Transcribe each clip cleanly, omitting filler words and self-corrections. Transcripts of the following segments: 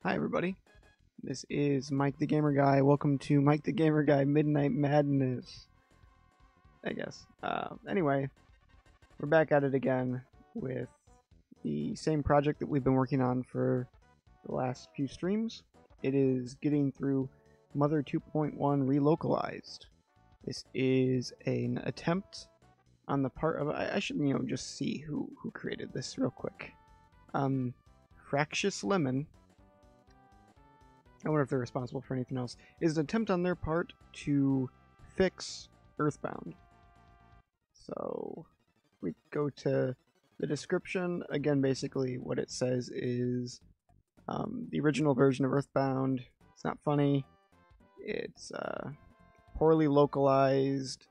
Hi everybody, this is Mike the Gamer Guy. Welcome to Mike the Gamer Guy Midnight Madness, I guess. Anyway, we're back at it again with the same project that we've been working on for the last few streams. It is getting through Mother 2.1 Relocalized. This is an attempt on the part of... I should, just see who created this real quick. Fractious Lemon... I wonder if they're responsible for anything else, is an attempt on their part to fix EarthBound. So, we go to the description. Again, basically what it says is the original version of EarthBound. It's not funny. It's poorly localized.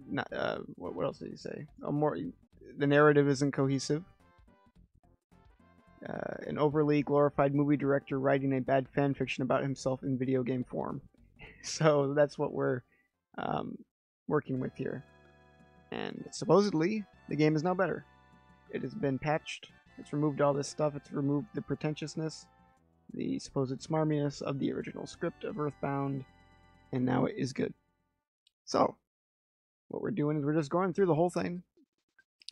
Not what else did he say? The narrative isn't cohesive. An overly glorified movie director writing a bad fan fiction about himself in video game form. So that's what we're working with here. And supposedly, the game is now better. It has been patched. It's removed all this stuff. It's removed the pretentiousness, the supposed smarminess of the original script of EarthBound, and now it is good. So, what we're doing is we're just going through the whole thing,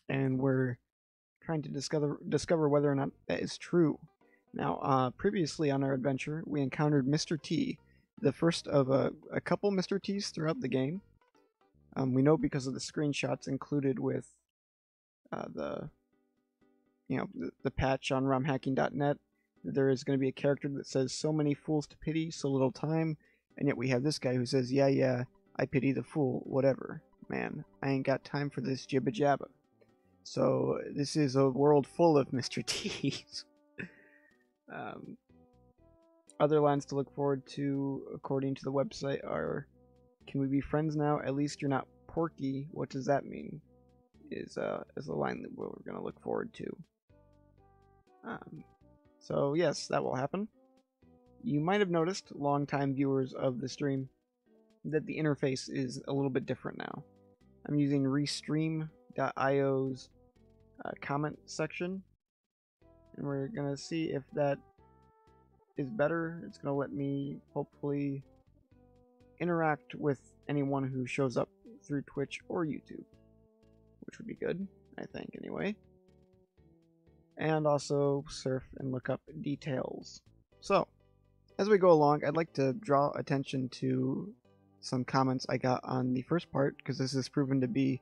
and we're trying to discover whether or not that is true. Now, previously on our adventure, we encountered Mr. T, the first of a couple Mr. T's throughout the game. We know because of the screenshots included with the patch on romhacking.net that there is going to be a character that says, "So many fools to pity, so little time," and yet we have this guy who says, "Yeah, I pity the fool, whatever. Man, I ain't got time for this jibba jabba." So this is a world full of Mr. T's. Other lines to look forward to, according to the website, are, "Can we be friends now? At least you're not Porky. What does that mean?" Is the line that we're going to look forward to. So yes, that will happen. You might have noticed, longtime viewers of the stream, that the interface is a little bit different now. I'm using Restream.io's comment section, and we're gonna see if that is better. It's gonna let me hopefully interact with anyone who shows up through Twitch or YouTube, which would be good, I think, anyway. And also surf and look up details. So, as we go along, I'd like to draw attention to some comments I got on the first part, because this has proven to be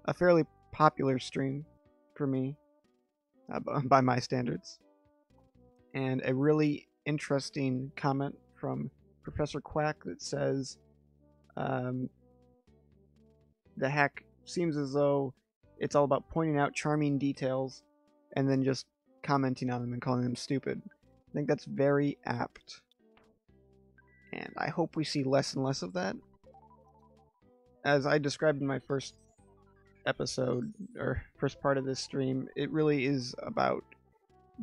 a fairly popular stream for me, by my standards. And a really interesting comment from Professor Quack that says, the hack seems as though it's all about pointing out charming details and then just commenting on them and calling them stupid. I think that's very apt. And I hope we see less and less of that. As I described in my first episode, or first part of this stream, it really is about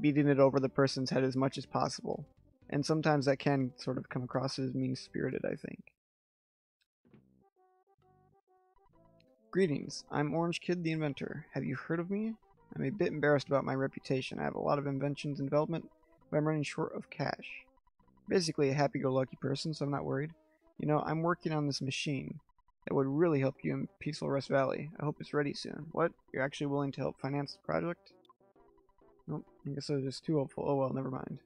beating it over the person's head as much as possible. And sometimes that can sort of come across as mean-spirited, I think. Greetings, I'm Orange Kid the Inventor. Have you heard of me? I'm a bit embarrassed about my reputation. I have a lot of inventions in development, but I'm running short of cash. Basically a happy-go-lucky person, so I'm not worried. You know, I'm working on this machine that would really help you in Peaceful Rest Valley. I hope it's ready soon. What? You're actually willing to help finance the project? Nope, I guess I was just too hopeful. Oh well, never mind.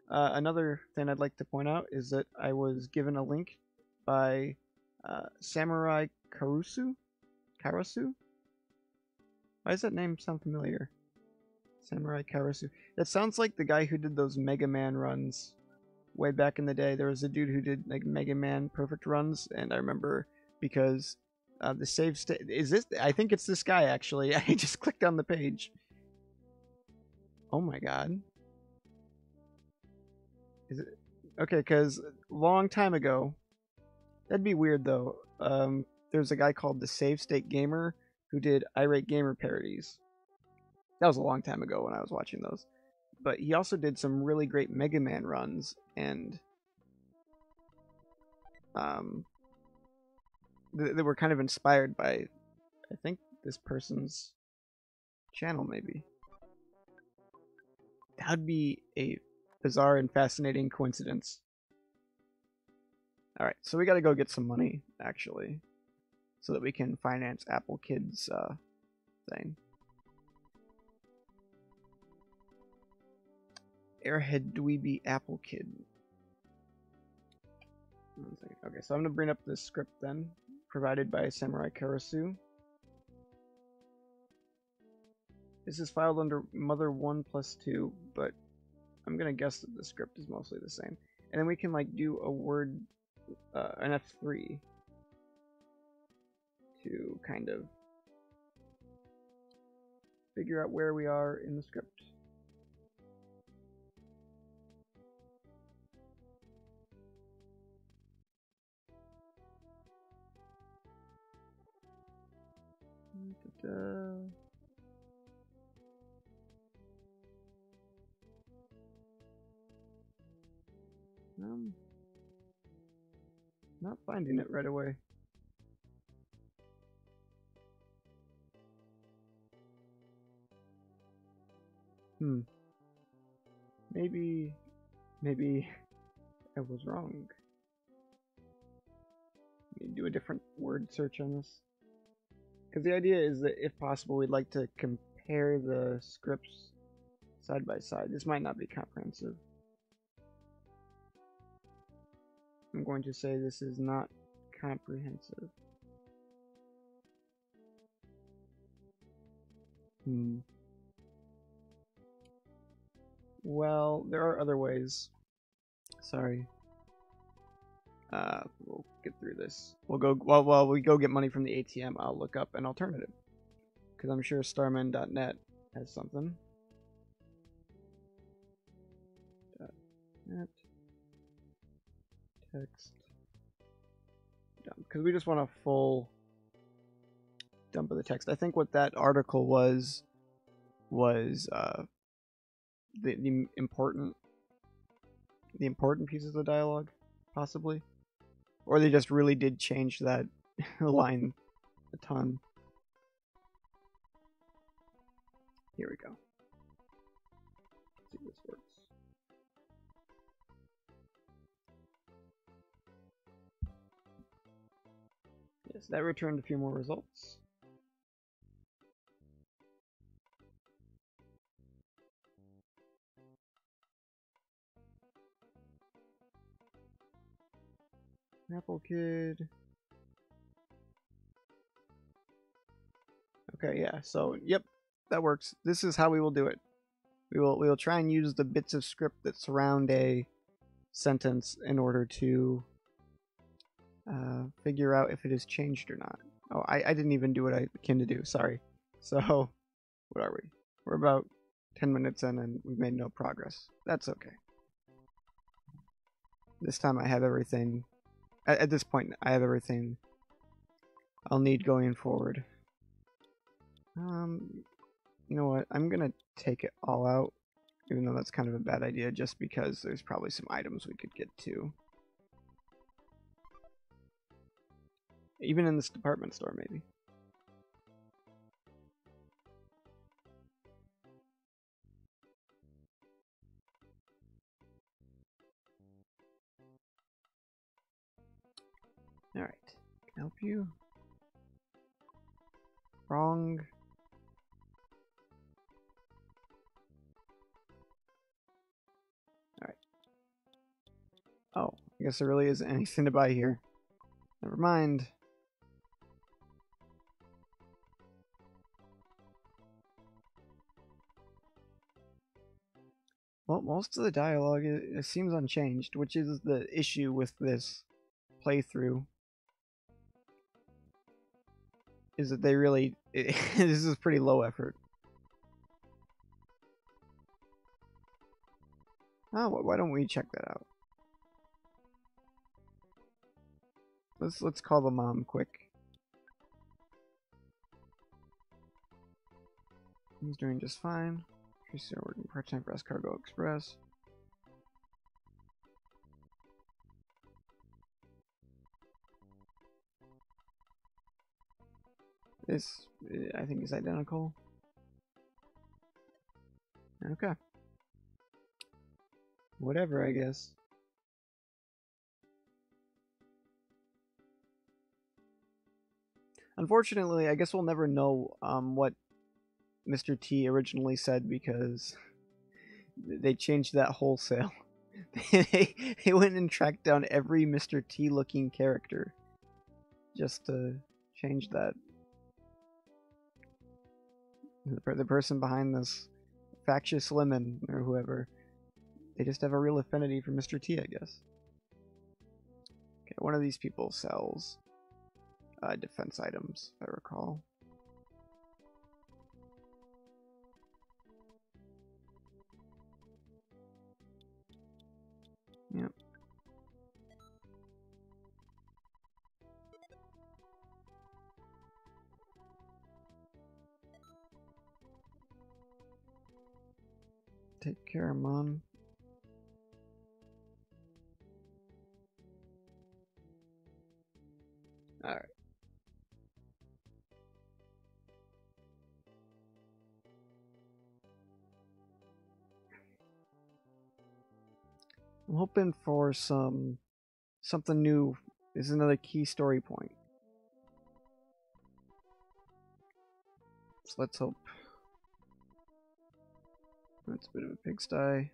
Another thing I'd like to point out is that I was given a link by Samurai Karasu? Why does that name sound familiar? Samurai Karasu. That sounds like the guy who did those Mega Man runs way back in the day. There was a dude who did like Mega Man perfect runs, and I remember because the save state is this. I think it's this guy actually. I just clicked on the page. Oh my god. Is it okay? Because long time ago, that'd be weird though. There's a guy called the Save State Gamer who did Irate Gamer parodies. That was a long time ago when I was watching those. But he also did some really great Mega Man runs, and they were kind of inspired by, I think, this person's channel, maybe. That would be a bizarre and fascinating coincidence. Alright, so we gotta go get some money, actually, so that we can finance Apple Kids' thing. Airhead Dweeby Apple Kid. 1 second. Okay, so I'm gonna bring up this script then, provided by Samurai Karasu. This is filed under Mother 1+2, but I'm gonna guess that the script is mostly the same. And then we can like do a word, an F3 to kind of figure out where we are in the script. Not finding it right away. Maybe I was wrong. Let me do a different word search on this. Because the idea is that, if possible, we'd like to compare the scripts side by side. This might not be comprehensive. I'm going to say this is not comprehensive. Well, there are other ways. Sorry. We'll get through this. We'll go while we go get money from the ATM. I'll look up an alternative, because I'm sure Starman.net has something. .net text dump, because we just want a full dump of the text. I think what that article was the important pieces of dialogue, possibly. Or they just really did change that line a ton. Here we go. Let's see if this works. Yes, that returned a few more results. Apple Kid. Okay, yeah, so, yep, that works. This is how we will do it. We will try and use the bits of script that surround a sentence in order to figure out if it has changed or not. Oh, I didn't even do what I came to do, sorry. So, what are we? We're about 10 minutes in and we've made no progress. That's okay. This time I have everything. At this point, I have everything I'll need going forward. You know what? I'm gonna take it all out, even though that's kind of a bad idea, just because there's probably some items we could get to. Even in this department store, maybe. Alright. Can I help you? Wrong. Alright. Oh, I guess there really isn't anything to buy here. Never mind. Well, most of the dialogue it seems unchanged, which is the issue with this playthrough. Is that they really... this is pretty low effort. Oh, why don't we check that out? Let's call the mom quick. He's doing just fine. She's still working part-time for Cargo Express. This, I think, is identical. Okay. Whatever, I guess. Unfortunately, I guess we'll never know what Mr. T originally said because they changed that wholesale. they went and tracked down every Mr. T looking character just to change that. The person behind this factious lemon or whoever, they just have a real affinity for Mr. T, I guess. Okay, one of these people sells defense items, if I recall. Yep. Take care, Mon. Alright. I'm hoping for something new. This is another key story point. So let's hope. That's a bit of a pigsty.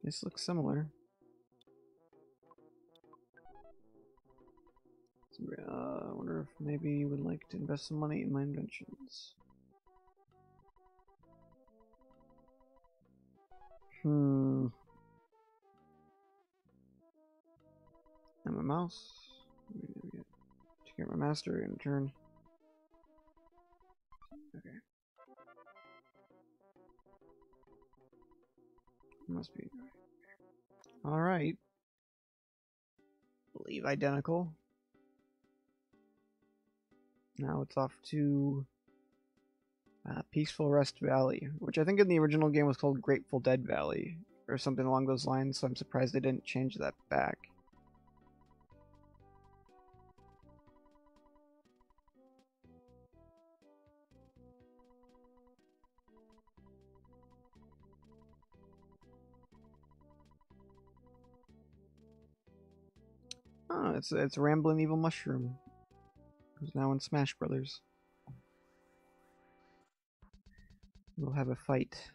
This looks similar. I wonder if maybe you would like to invest some money in my inventions. And my mouse. Take care of my master in turn. Okay. Must be. Alright. Believe identical. Now it's off to Peaceful Rest Valley, which I think in the original game was called Grateful Dead Valley, or something along those lines, so I'm surprised they didn't change that back. Oh, it's Ramblin' Evil Mushroom, who's now in Smash Brothers. We'll have a fight.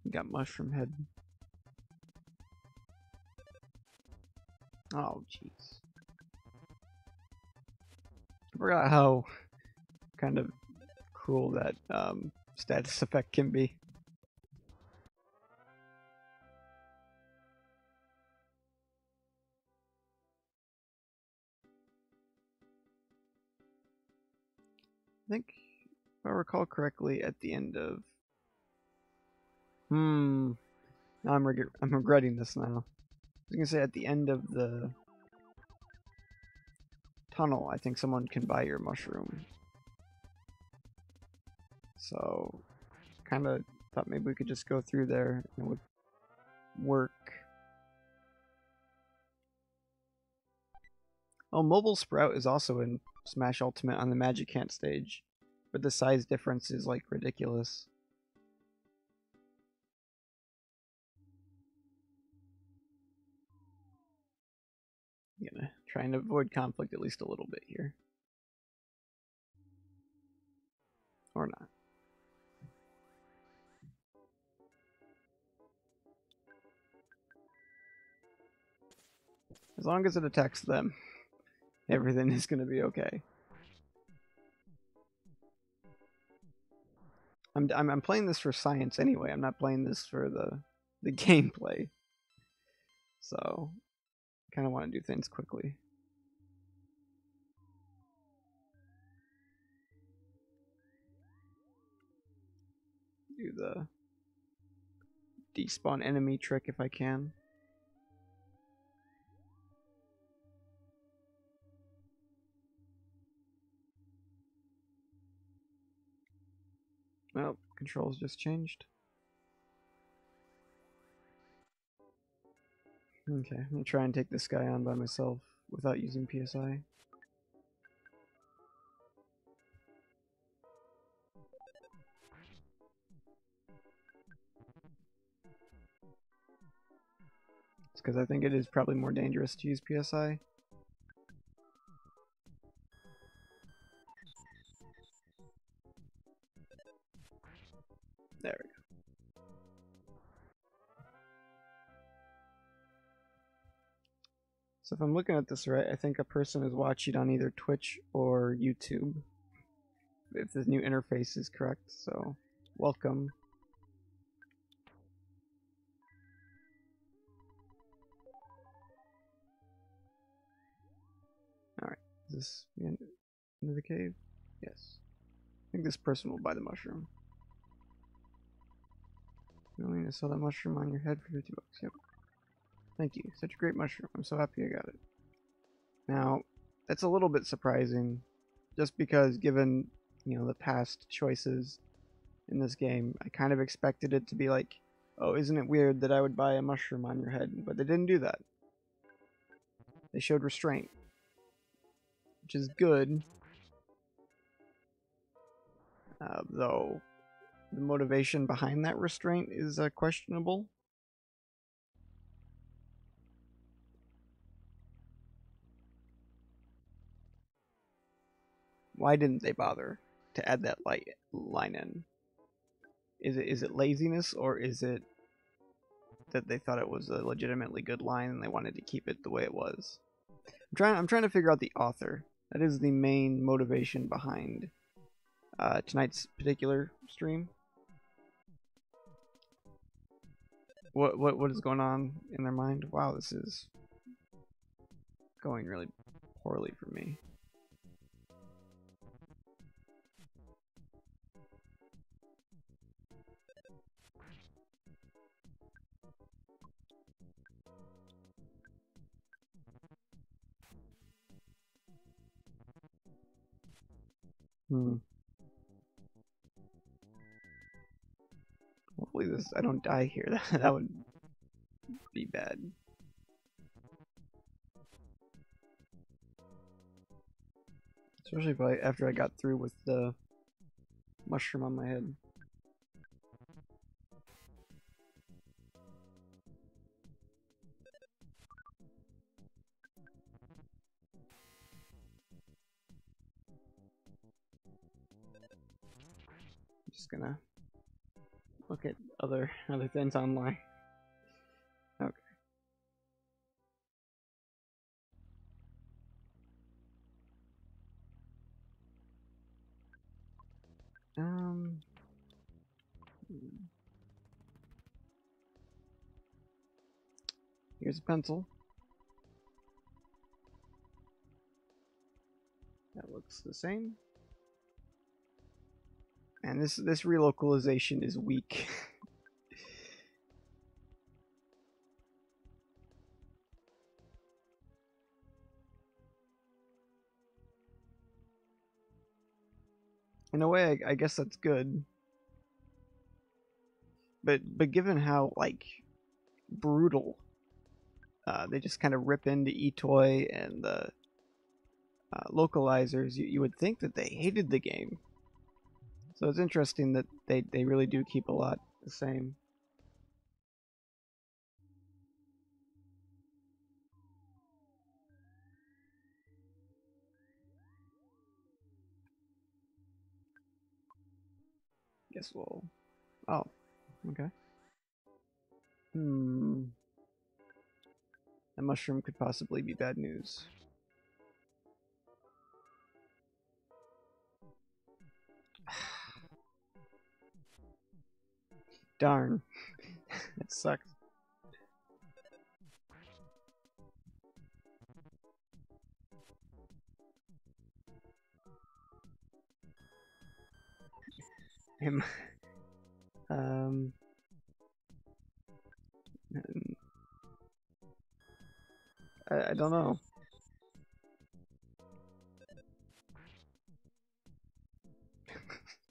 We got Mushroom Head. Oh, jeez. I forgot how kind of cruel that status effect can be. I think, if I recall correctly, at the end of... Now I'm regretting this now. I was gonna say at the end of the tunnel, I think someone can buy your mushroom. So, kind of thought maybe we could just go through there and it would work. Oh, Mobile Sprout is also in Smash Ultimate on the Magic Hand stage, but the size difference is like ridiculous. I'm gonna try and avoid conflict at least a little bit here. Or not. As long as it attacks them, everything is gonna be okay. I'm playing this for science anyway. I'm not playing this for the gameplay. So, kind of want to do things quickly. Do the despawn enemy trick if I can. Well, controls just changed. Okay, I'm gonna try and take this guy on by myself without using PSI. It's because I think it is probably more dangerous to use PSI. There we go. So if I'm looking at this right, I think a person is watching on either Twitch or YouTube, if this new interface is correct, so welcome. Alright, is this the end of the cave? Yes. I think this person will buy the mushroom. You're willing to sell that mushroom on your head for 50 bucks, yep. Thank you, such a great mushroom, I'm so happy I got it. Now, that's a little bit surprising, just because given, you know, the past choices in this game, I kind of expected it to be like, oh, isn't it weird that I would buy a mushroom on your head? But they didn't do that. They showed restraint, which is good, though the motivation behind that restraint is questionable. Why didn't they bother to add that line in? Is it laziness, or is it that they thought it was a legitimately good line and they wanted to keep it the way it was? I'm trying to figure out the author. That is the main motivation behind tonight's particular stream. What is going on in their mind? Wow, this is going really poorly for me. Hopefully I don't die here. That would be bad. Especially after I got through with the mushroom on my head. I'm just gonna look at other things online. Okay. Here's a pencil. That looks the same. And this relocalization is weak. In a way, I guess that's good. But given how like brutal they just kind of rip into Itoi and the localizers, you would think that they hated the game. So it's interesting that they really do keep a lot the same. Guess we'll... Oh, okay. A mushroom could possibly be bad news. Darn. That sucks. Him. I don't know.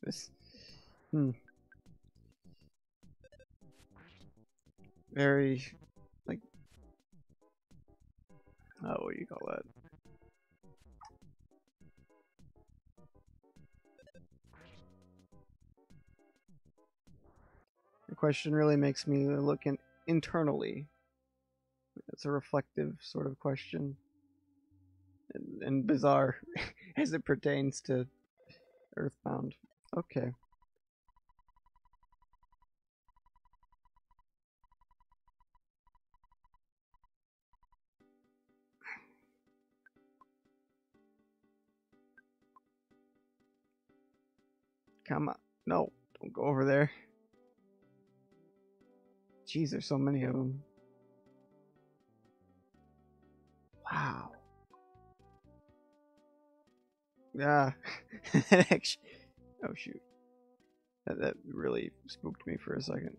This. Very, like, what do you call that? The question really makes me look internally. It's a reflective sort of question. And bizarre as it pertains to EarthBound. Okay. Come on. No, don't go over there. Jeez, there's so many of them. Wow. Yeah. Actually, oh shoot. That really spooked me for a second.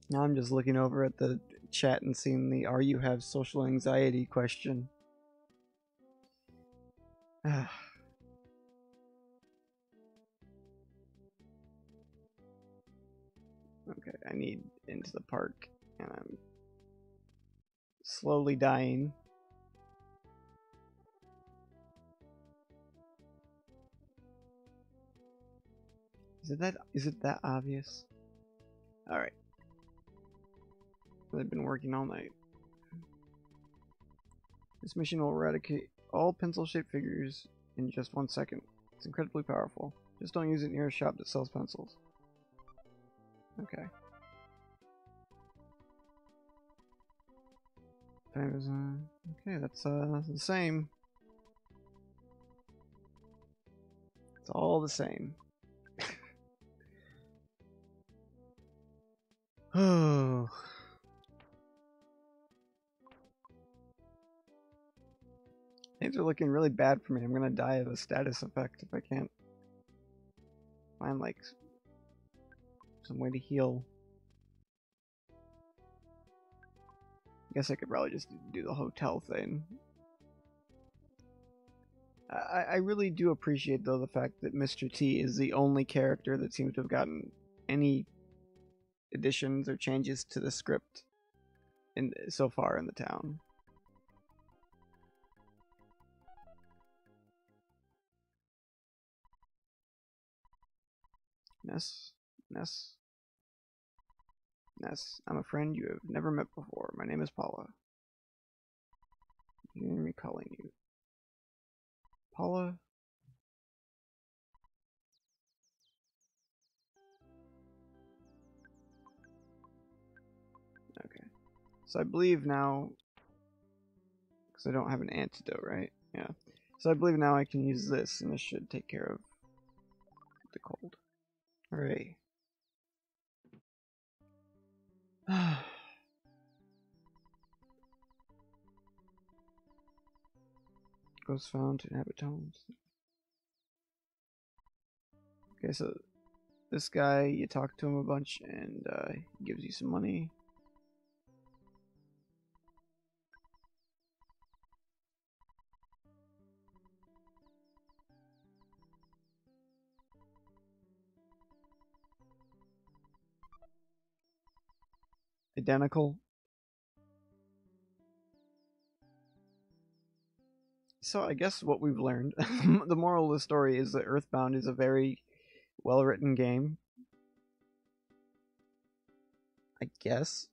Now I'm just looking over at the chat and seeing the "Are you have social anxiety?" question. Okay, I need into the park, and I'm slowly dying. Is it that obvious? Alright. I've been working all night. This mission will eradicate all pencil-shaped figures in just 1 second. It's incredibly powerful. Just don't use it near a shop that sells pencils. Okay. Okay, that's the same. It's all the same. Oh. Things are looking really bad for me. I'm gonna die of a status effect if I can't find like some way to heal. I guess I could probably just do the hotel thing. I really do appreciate though the fact that Mr. T is the only character that seems to have gotten any additions or changes to the script so far in the town. Ness, I'm a friend you have never met before. My name is Paula. You hear me calling you. Paula? Okay. So I believe now, because I don't have an antidote, right? Yeah. So I believe now I can use this, and this should take care of the cold. Hooray. Ghosts found to inhabit homes. Okay, so this guy, you talk to him a bunch, and he gives you some money. Identical. So I guess what we've learned, the moral of the story is that EarthBound is a very well-written game. I guess.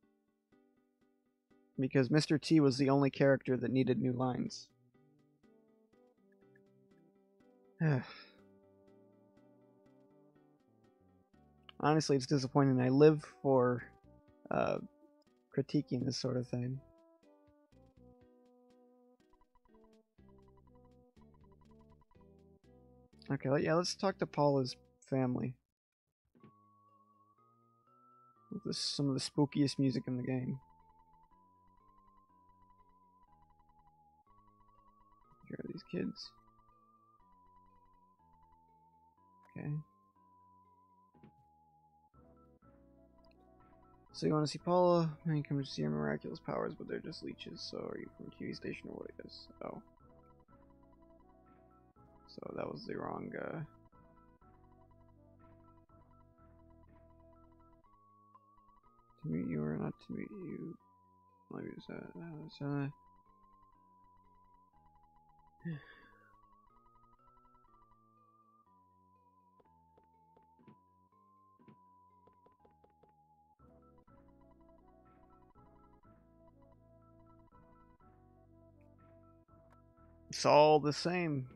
Because Mr. T was the only character that needed new lines. Honestly, it's disappointing. I live for critiquing this sort of thing. Okay, yeah, let's talk to Paula's family. With some of the spookiest music in the game. Here are these kids. Okay. So you want to see Paula? And you come to see her miraculous powers, but they're just leeches. So are you from a TV station or what it is? Oh. So that was the wrong, to meet you or not to meet you. It's all the same.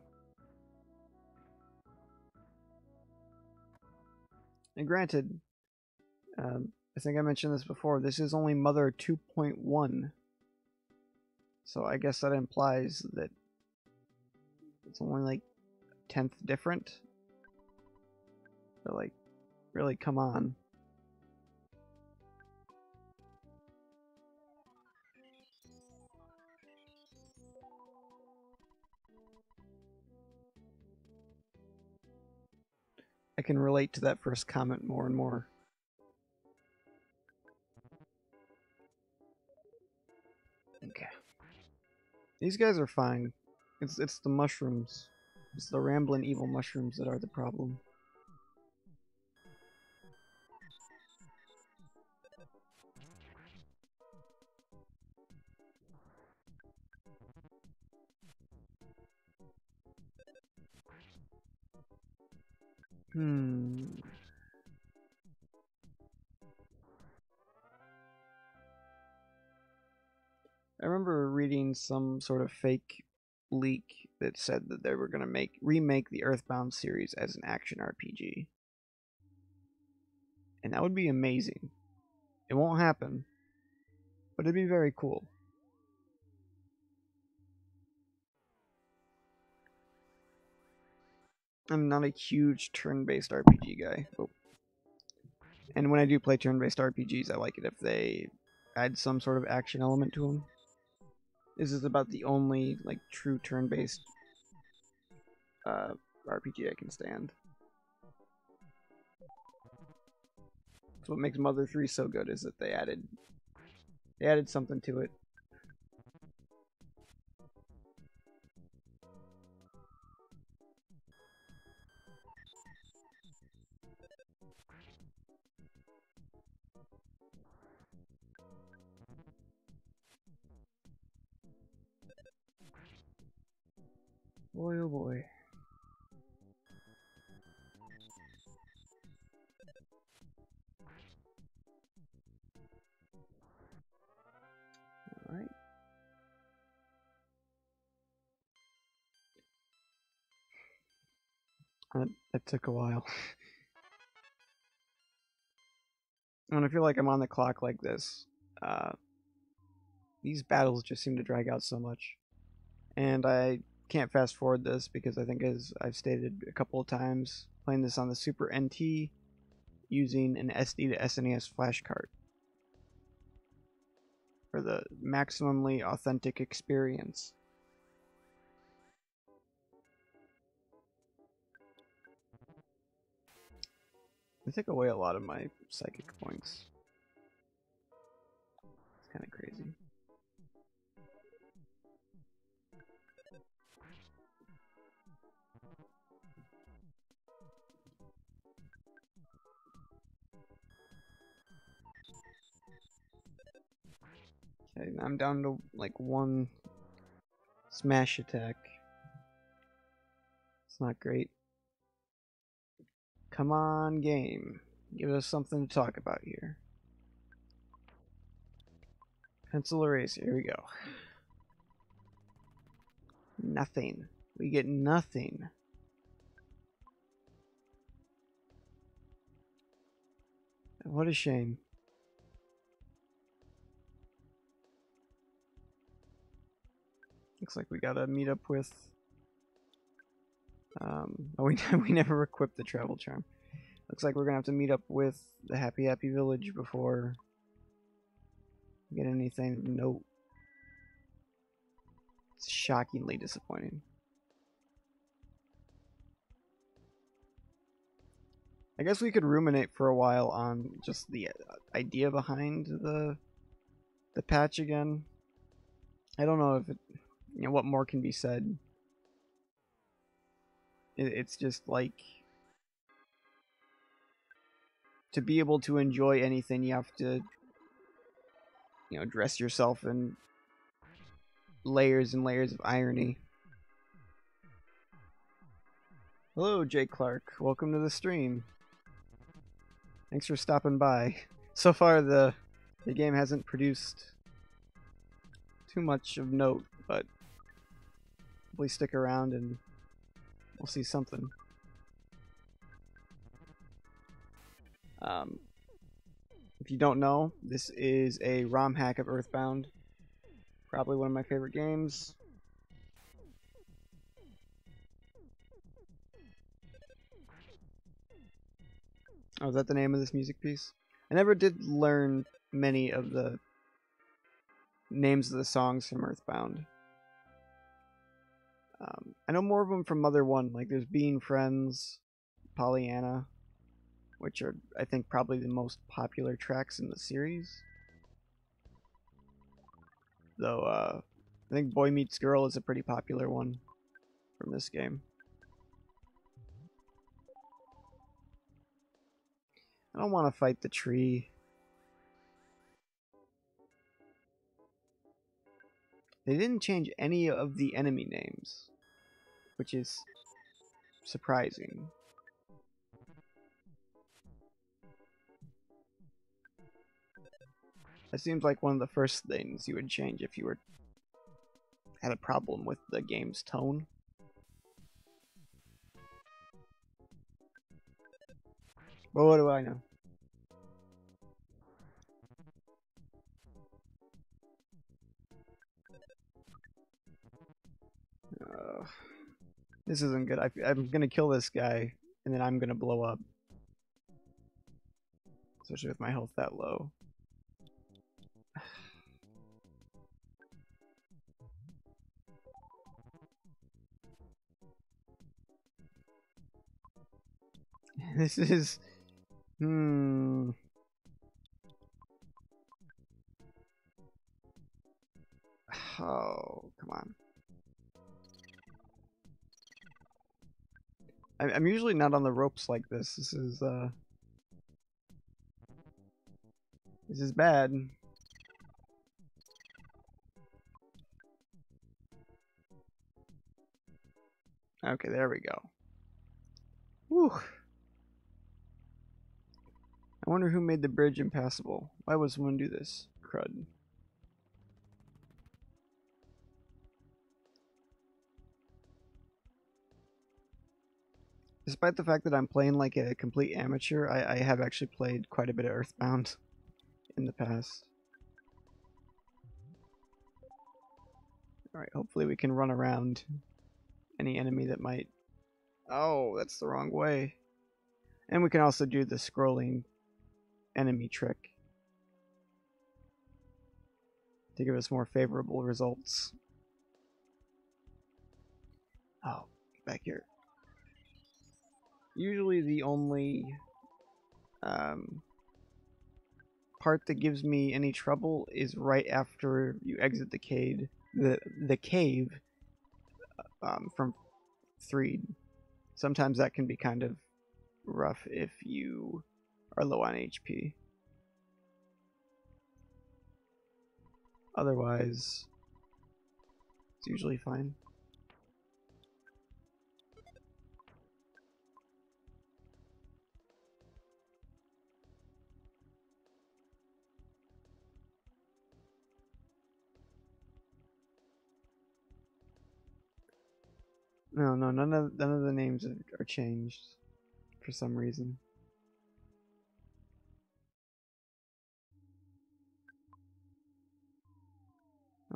And granted, I think I mentioned this before, this is only Mother 2.1. So I guess that implies that it's only like 10th different. But like, really, come on. I can relate to that first comment more and more. Okay. These guys are fine. It's the mushrooms. It's the rambling evil mushrooms that are the problem. I remember reading some sort of fake leak that said that they were going to remake the EarthBound series as an action RPG. And that would be amazing. It won't happen, but it'd be very cool. I'm not a huge turn-based RPG guy. Oh. And when I do play turn-based RPGs, I like it if they add some sort of action element to them. This is about the only like true turn-based RPG I can stand. So what makes Mother 3 so good is that they added something to it. Boy, oh boy. Alright. That took a while. When I feel like I'm on the clock like this, these battles just seem to drag out so much. And I can't fast forward this because I think, as I've stated a couple of times, playing this on the Super NT using an SD to SNES flash card for the maximally authentic experience. They take away a lot of my psychic points. It's kind of crazy. Okay, I'm down to like one smash attack. It's not great. Come on, game. Give us something to talk about here. Pencil eraser. Here we go. Nothing. We get nothing. What a shame. Looks like we gotta meet up with... we never equipped the travel charm. Looks like we're gonna have to meet up with the Happy Happy Village before we get anything of note. It's shockingly disappointing. I guess we could ruminate for a while on just the idea behind the patch again. I don't know if it, what more can be said. It's just like, to be able to enjoy anything, you have to dress yourself in layers and layers of irony. Hello, Jake Clark. Welcome to the stream. Thanks for stopping by. So far, the game hasn't produced too much of note, but please stick around and we'll see something. If you don't know, this is a ROM hack of EarthBound. Probably one of my favorite games. Oh, is that the name of this music piece? I never did learn many of the names of the songs from EarthBound. I know more of them from Mother 1, like there's Being Friends, Pollyanna, which are, I think, probably the most popular tracks in the series. Though, I think Boy Meets Girl is a pretty popular one from this game. I don't want to fight the tree. They didn't change any of the enemy names, which is surprising. That seems like one of the first things you would change if you had a problem with the game's tone. But what do I know? This isn't good. I'm gonna kill this guy, and then I'm gonna blow up. Especially with my health that low. This is... Oh, come on. I'm usually not on the ropes like this. This is bad. Okay, there we go. Whew. I wonder who made the bridge impassable. Why would someone do this? Crud. Despite the fact that I'm playing like a complete amateur, I have actually played quite a bit of EarthBound in the past. Alright, hopefully we can run around any enemy that might... Oh, that's the wrong way. And we can also do the scrolling enemy trick to give us more favorable results. Oh, get back here. Usually the only part that gives me any trouble is right after you exit the cave. The cave from Threed. Sometimes that can be kind of rough if you are low on HP. Otherwise, it's usually fine. No, none of the names are changed for some reason.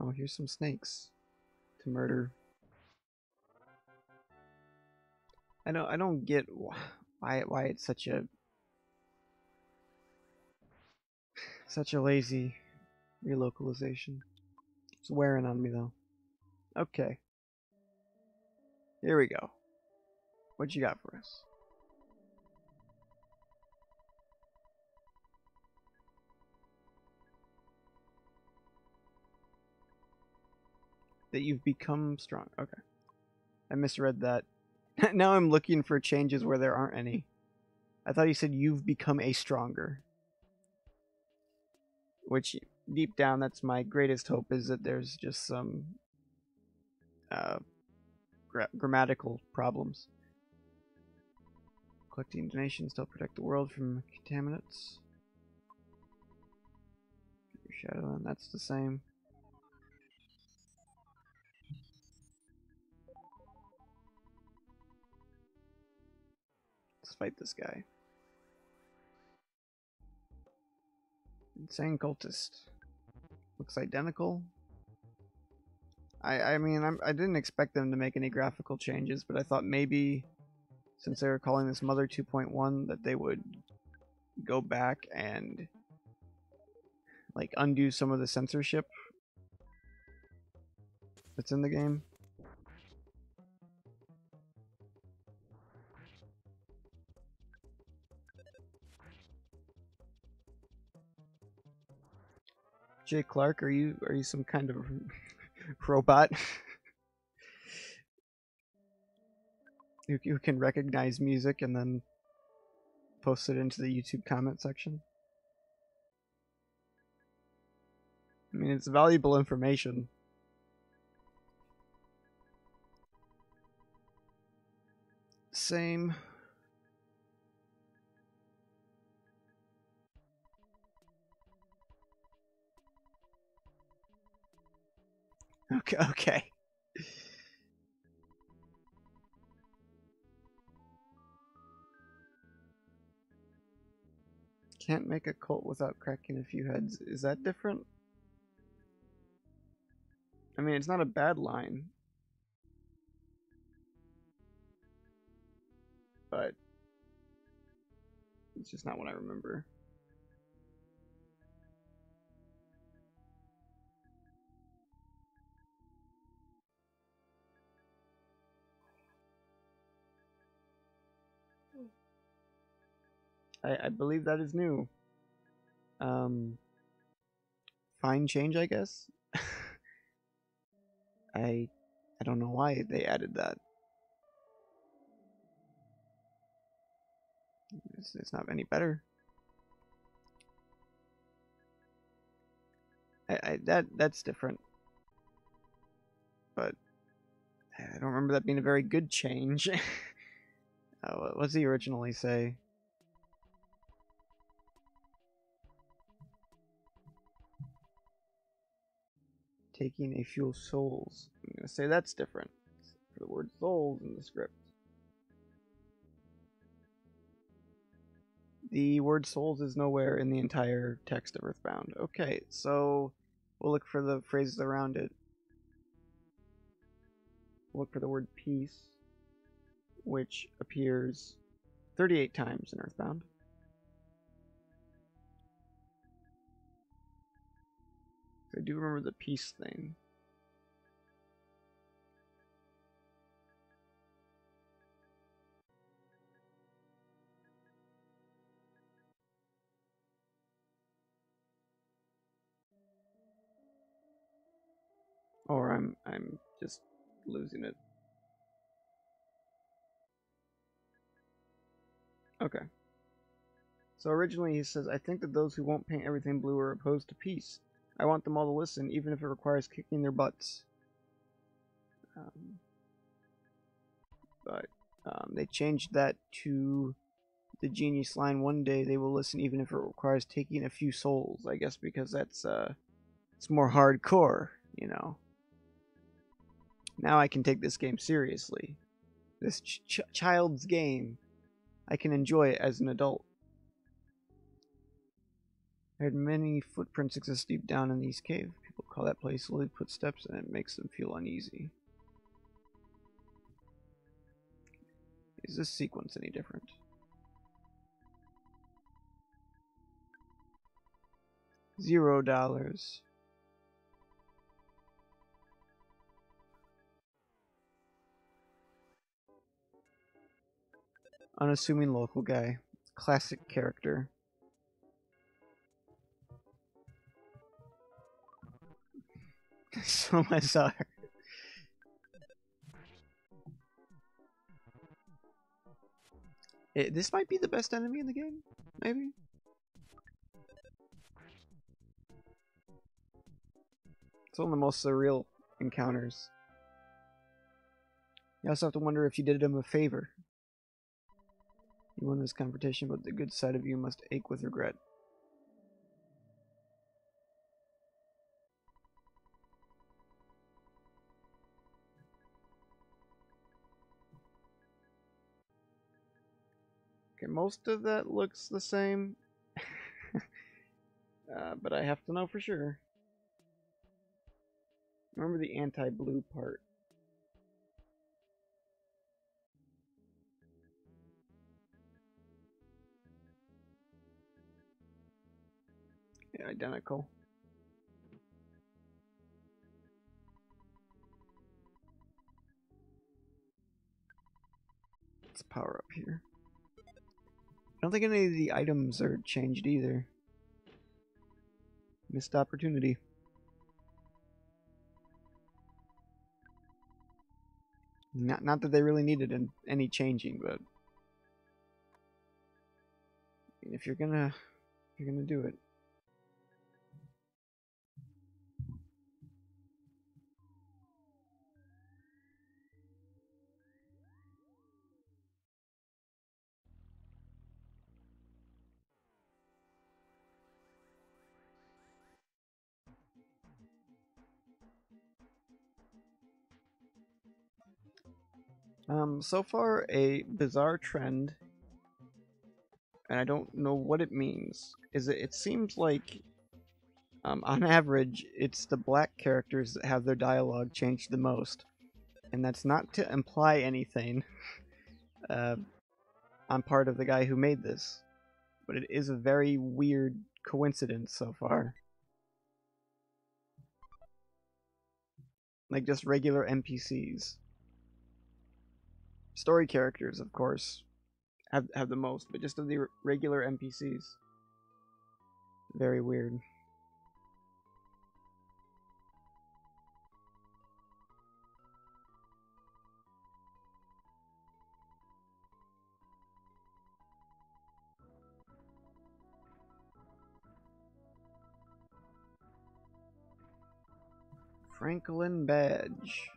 Oh, here's some snakes to murder. I don't get why it's such a lazy relocalization. It's wearing on me though. Okay. Here we go. What you got for us? That you've become strong. Okay. I misread that. Now I'm looking for changes where there aren't any. I thought you said you've become a stronger. Which deep down, that's my greatest hope, is that there's just some uh, grammatical problems. Collecting donations to help protect the world from contaminants. Your shadow, and that's the same. Let's fight this guy. Insane cultist. Looks identical. I mean, I didn't expect them to make any graphical changes, but I thought maybe, since they were calling this Mother 2.1, that they would go back and like undo some of the censorship that's in the game. Jay Clark, are you some kind of robot who can recognize music and then post it into the YouTube comment section? I mean, it's valuable information. Same. Okay. Can't make a cult without cracking a few heads. Is that different? I mean, it's not a bad line. But it's just not what I remember. I believe that is new. Fine change, I guess. I don't know why they added that. It's not any better. That's different. But I don't remember that being a very good change. What does he originally say? Taking a few souls. I'm gonna say that's different. For the word souls in the script. The word souls is nowhere in the entire text of EarthBound. Okay, so we'll look for the phrases around it. We'll look for the word peace, which appears 38 times in EarthBound. I do remember the peace thing. Or I'm just losing it. Okay. So originally he says, I think that those who won't paint everything blue are opposed to peace. I want them all to listen, even if it requires kicking their butts. But they changed that to the genius line, one day they will listen even if it requires taking a few souls, I guess, because that's it's more hardcore, you know. Now I can take this game seriously. This child's game. I can enjoy it as an adult. I heard many footprints exist deep down in these caves. People call that place Lily footsteps, and it makes them feel uneasy. Is this sequence any different? $0. Unassuming local guy. Classic character. So bizarre. This might be the best enemy in the game, maybe? It's one of the most surreal encounters. You also have to wonder if you did him a favor. You won this confrontation, but the good side of you must ache with regret. Okay, most of that looks the same. But I have to know for sure. Remember the anti-blue part. Yeah, identical. Let's power up here. I don't think any of the items are changed either. Missed opportunity. Not that they really needed any changing, but if you're gonna do it. So far a bizarre trend, and I don't know what it means. It seems like on average it's the black characters that have their dialogue changed the most, and that's not to imply anything on part of the guy who made this, but it is a very weird coincidence so far. Like just regular NPCs. Story characters, of course, have the most, but just of the regular NPCs. Very weird. Franklin Badge.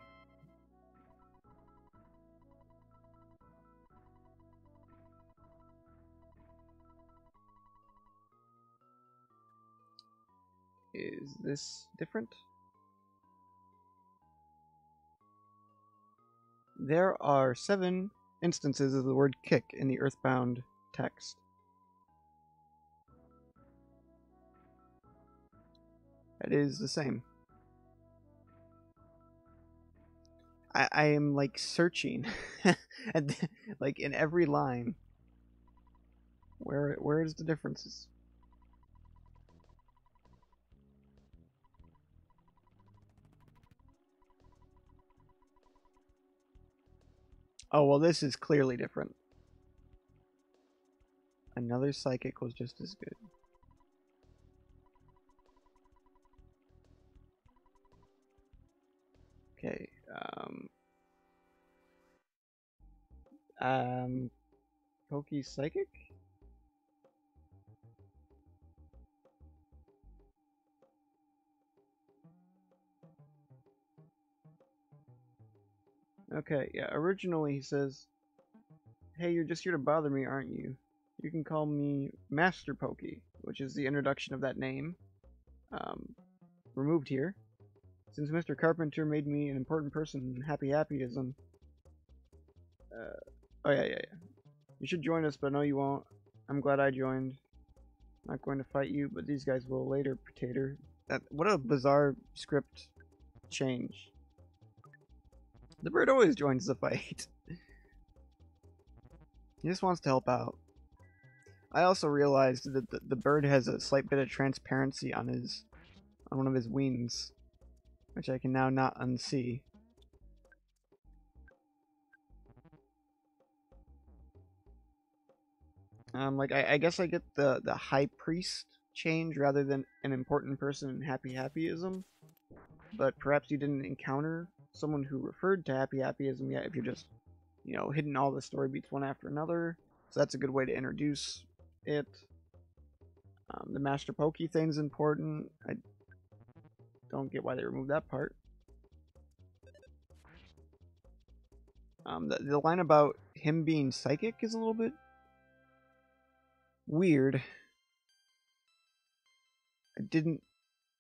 Is this different? There are 7 instances of the word kick in the EarthBound text. That is the same. I am like searching like in every line. Where is the differences? Oh well, this is clearly different. Another psychic was just as good. Okay. Pokey psychic. Okay, yeah, originally he says, hey, you're just here to bother me, aren't you? You can call me Master Pokey, which is the introduction of that name, removed here. Since Mr. Carpenter made me an important person in Happy Happyism. Oh yeah. You should join us, but I know you won't. I'm glad I joined. I'm not going to fight you, but these guys will later, Potato. What a bizarre script change. The bird always joins the fight. He just wants to help out. I also realized that the bird has a slight bit of transparency on one of his wings, which I can now not unsee. Like I guess I get the high priest change rather than an important person in Happy Happyism, but perhaps you didn't encounter someone who referred to Happy Happyism yet if you're just, hitting all the story beats one after another. So that's a good way to introduce it. The Master Pokey thing's important. don't get why they removed that part. The line about him being psychic is a little bit weird.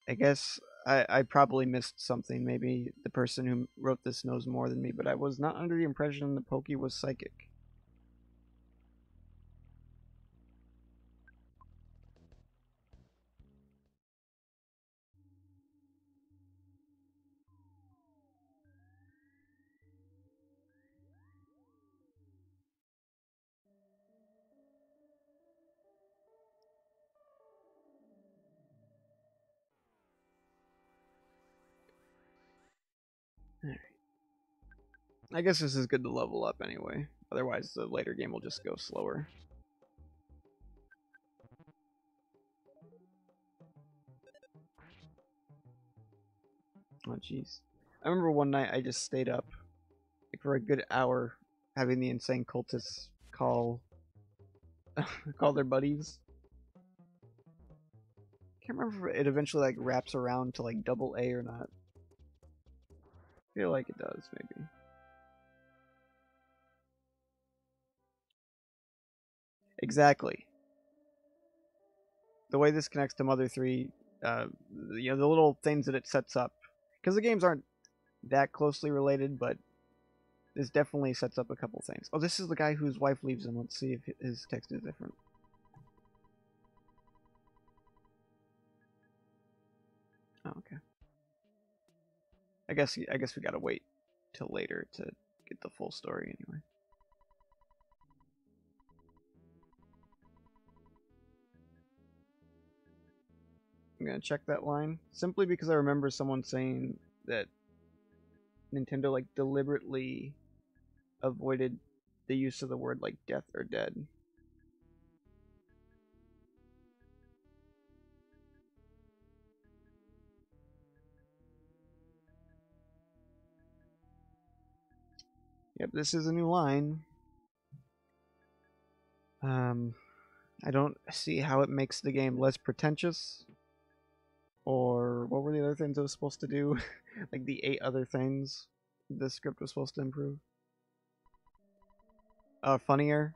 I guess I probably missed something. Maybe the person who wrote this knows more than me, but I was not under the impression that Pokey was psychic. Alright. I guess this is good to level up anyway. Otherwise, the later game will just go slower. Oh, jeez. I remember one night I just stayed up like, for a good hour having the insane cultists call their buddies. Can't remember if it eventually like wraps around to like double A or not. I feel like it does, maybe. Exactly. The way this connects to Mother 3, the little things that it sets up. Because the games aren't that closely related, but this definitely sets up a couple things. Oh, this is the guy whose wife leaves him. Let's see if his text is different. Oh, okay. I guess we gotta wait till later to get the full story anyway. I'm gonna check that line simply because I remember someone saying that Nintendo like deliberately avoided the use of the word like death or dead. Yep, this is a new line. I don't see how it makes the game less pretentious. Or what were the other things it was supposed to do? Like the 8 other things the script was supposed to improve. Funnier.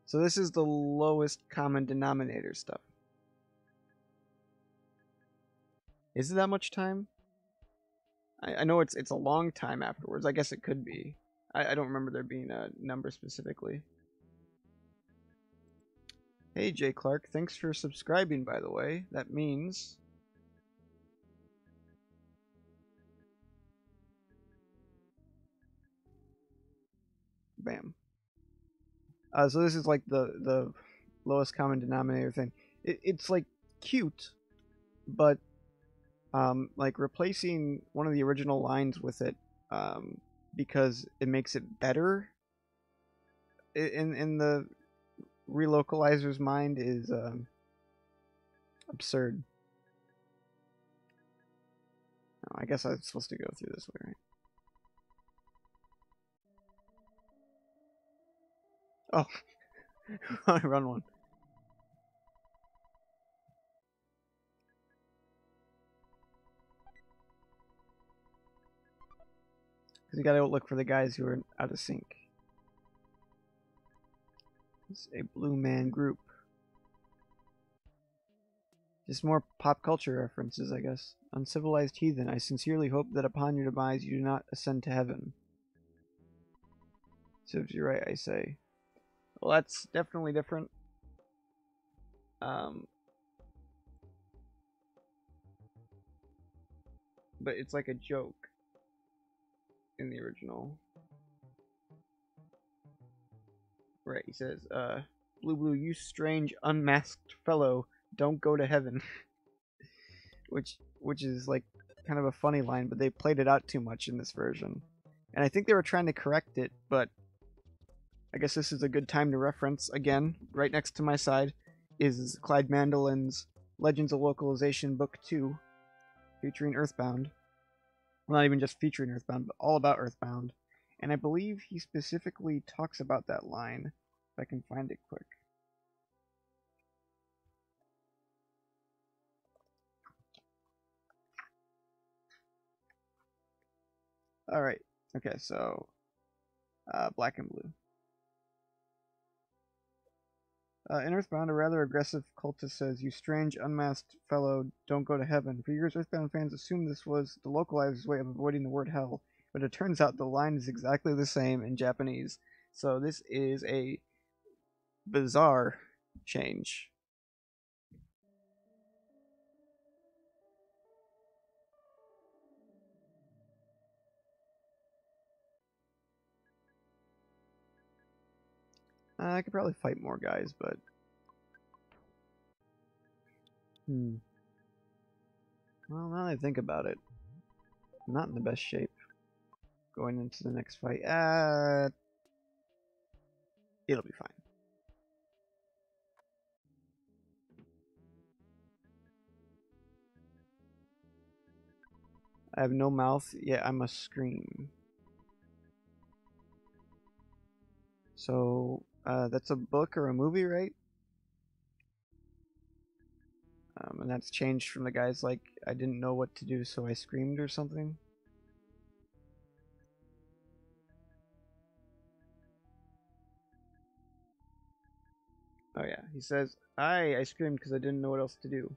So this is the lowest common denominator stuff. Is it that much time? I know it's a long time afterwards. I guess it could be. I don't remember there being a number specifically. Hey, Jay Clark. Thanks for subscribing, by the way. That means... Bam. So this is like the lowest common denominator thing. It's like cute, but like replacing one of the original lines with it because it makes it better in the relocalizer's mind is absurd. Oh, I guess I'm supposed to go through this way, right? Oh, run one. Because you gotta look for the guys who are out of sync. It's a Blue Man Group. Just more pop culture references, I guess. Uncivilized heathen, I sincerely hope that upon your demise you do not ascend to heaven. So if you're right, I say. Well, that's definitely different. But it's like a joke in the original. Right, he says, Blue, you strange unmasked fellow, don't go to heaven. which is like kind of a funny line, but they played it out too much in this version. And I think they were trying to correct it, but I guess this is a good time to reference, again, right next to my side, is Clyde Mandelin's Legends of Localization Book 2, featuring EarthBound. Well, not even just featuring EarthBound, but all about EarthBound. And I believe he specifically talks about that line, if I can find it quick. Alright, okay, so black and blue. In EarthBound, a rather aggressive cultist says, "You strange, unmasked fellow, don't go to heaven." For years, EarthBound fans assumed this was the localized way of avoiding the word hell, but it turns out the line is exactly the same in Japanese. So this is a bizarre change. I could probably fight more guys, but... Well, now that I think about it, I'm not in the best shape going into the next fight. It'll be fine. I have no mouth, yet I must scream. So, that's a book or a movie, right? And that's changed from the guys like, I didn't know what to do, so I screamed or something. Oh yeah, he says, I screamed because I didn't know what else to do.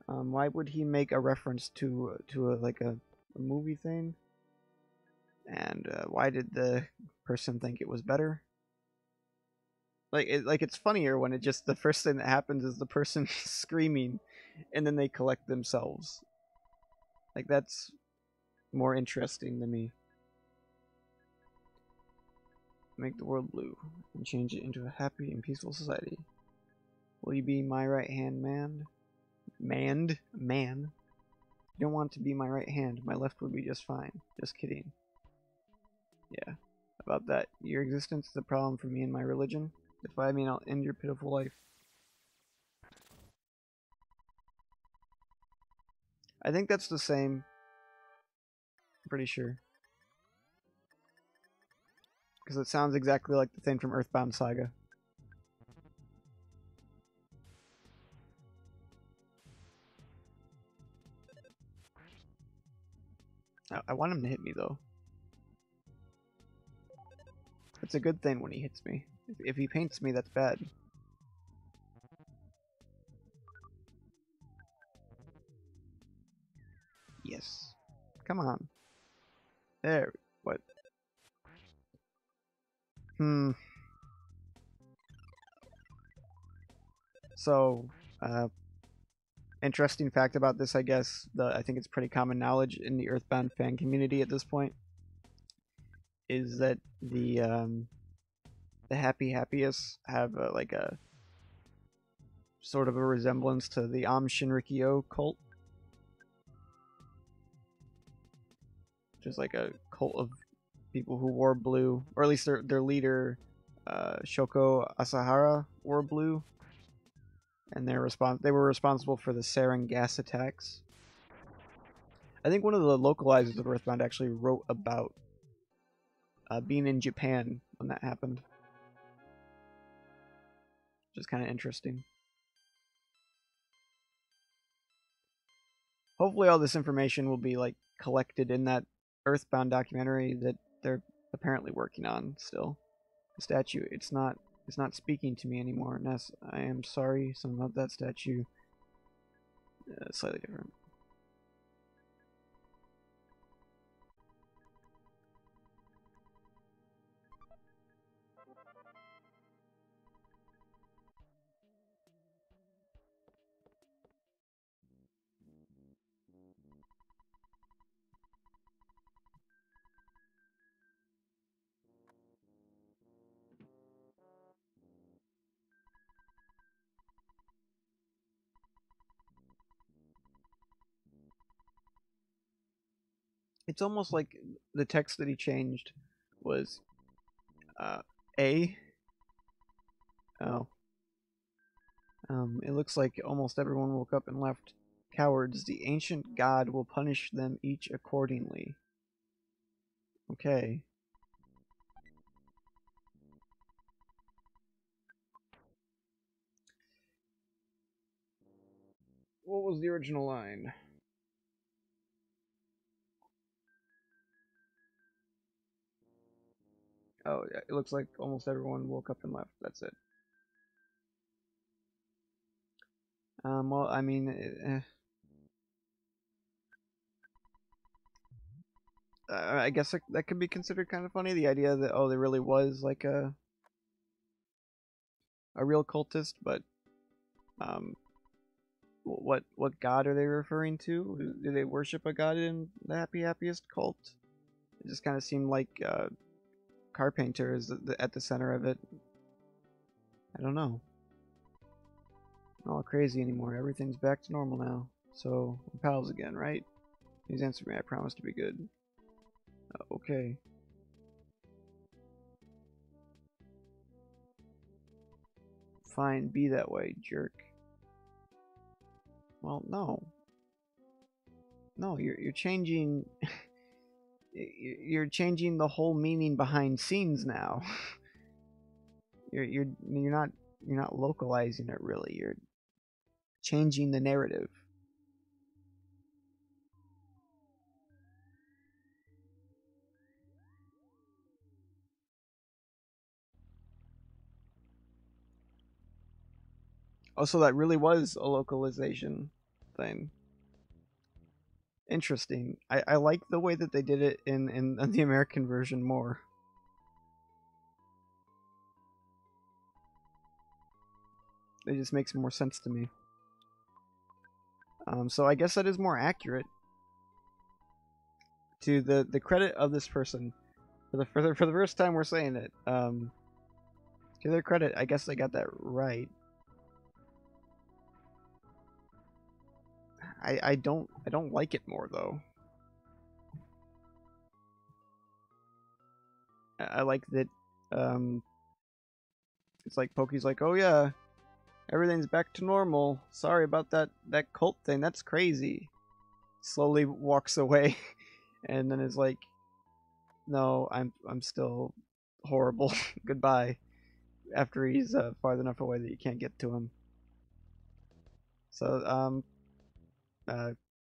Why would he make a reference to a movie thing? And why did the person think it was better? It's funnier when it just the first thing that happens is the person screaming, and then they collect themselves. Like that's more interesting to me. Make the world blue and change it into a happy and peaceful society. Will you be my right hand man? Man. You don't want to be my right hand. My left would be just fine. Just kidding. Yeah. About that. Your existence is a problem for me and my religion. If I mean, I'll end your pitiful life. I think that's the same. I'm pretty sure. Because it sounds exactly like the thing from EarthBound Saga. I want him to hit me, though. It's a good thing when he hits me. If he paints me, that's bad. Yes. Come on. There. What? So, interesting fact about this, I guess. I think it's pretty common knowledge in the EarthBound fan community at this point. Is that the happiest have like a sort of a resemblance to the Am Shinrikyo cult, which is like a cult of people who wore blue, or at least their leader, Shoko Asahara, wore blue, and they were responsible for the sarin gas attacks. I think one of the localizers of EarthBound actually wrote about being in Japan when that happened, which is kind of interesting. Hopefully all this information will be like collected in that EarthBound documentary that they're apparently working on still. The statue, it's not speaking to me anymore. Ness, I am sorry. Something about that statue slightly different. It's almost like the text that he changed was A. Oh. It looks like almost everyone woke up and left. cowards, the ancient god will punish them each accordingly. Okay. What was the original line? Oh, yeah, it looks like almost everyone woke up and left. That's it. Well, I mean, I guess that could be considered kind of funny. The idea that, oh, there really was like a real cultist, but um, what god are they referring to? Do they worship a god in the Happiest cult? It just kind of seemed like Carpenter is at the center of it. I don't know. Not all crazy anymore. Everything's back to normal now. So we're pals again, right? He's answered me. I promise to be good. Okay. Fine, be that way, jerk. Well, no. No, you're changing. You're changing the whole meaning behind scenes now. You're not localizing it really. You're changing the narrative. Also, that really was a localization thing. Interesting. I like the way that they did it in the American version more. It just makes more sense to me. So I guess that is more accurate. To the credit of this person, for the first time we're saying it. To their credit, I guess they got that right. I don't like it more though. I like that. It's like Pokey's like, oh yeah, everything's back to normal. Sorry about that cult thing. That's crazy. Slowly walks away, and then is like, no, I'm still horrible. Goodbye. After he's far enough away that you can't get to him. So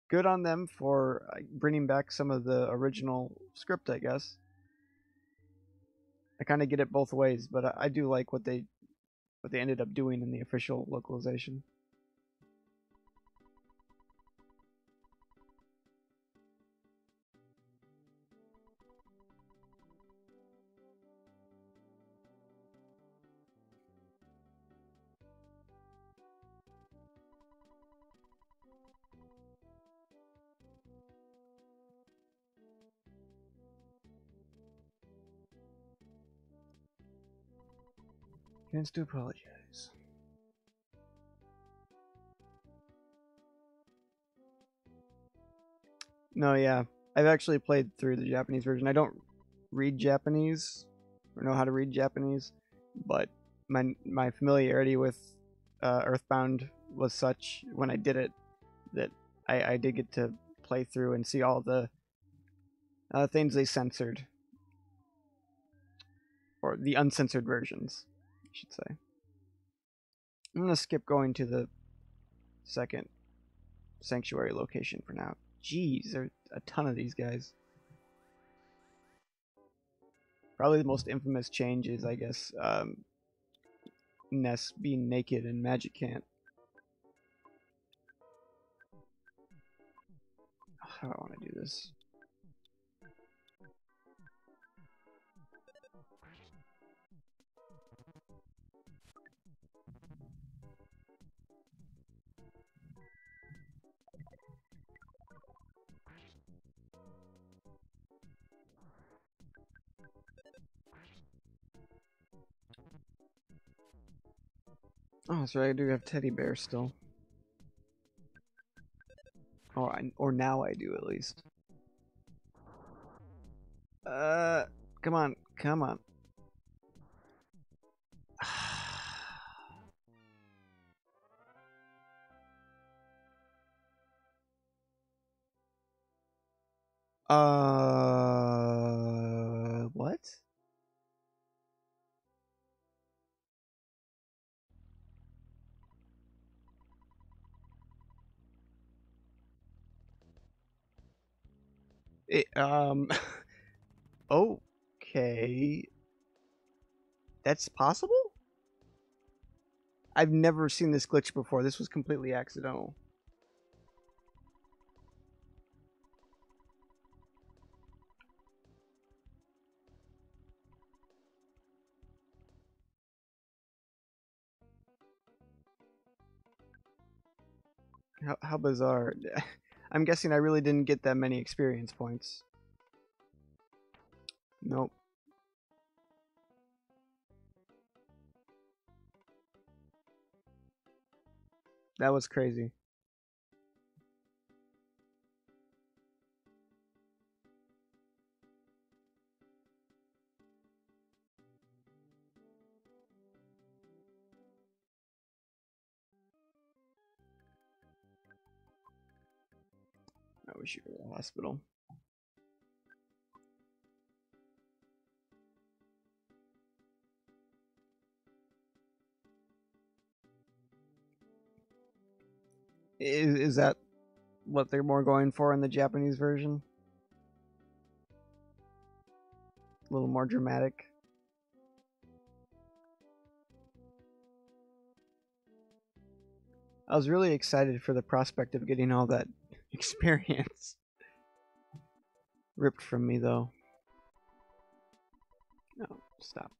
good on them for bringing back some of the original script, I guess. I kind of get it both ways, but I do like what they ended up doing in the official localization. Fans do apologize. No, yeah. I've actually played through the Japanese version. I don't read Japanese or know how to read Japanese, but my familiarity with EarthBound was such when I did it that I did get to play through and see all the things they censored, or the uncensored versions, I should say. I'm gonna skip going to the second sanctuary location for now. Jeez, there's a ton of these guys. Probably the most infamous change is, I guess, Ness being naked and Magic can't. How do I want to do this? Oh, that's right. I do have teddy bears still. Or now I do, at least. Come on, come on. What? It, okay. That's possible? I've never seen this glitch before. This was completely accidental. How bizarre. I'm guessing I really didn't get that many experience points. Nope. That was crazy. I wish you were in the hospital. Is that what they're more going for in the Japanese version? A little more dramatic. I was really excited for the prospect of getting all that experience ripped from me, though. No, stop.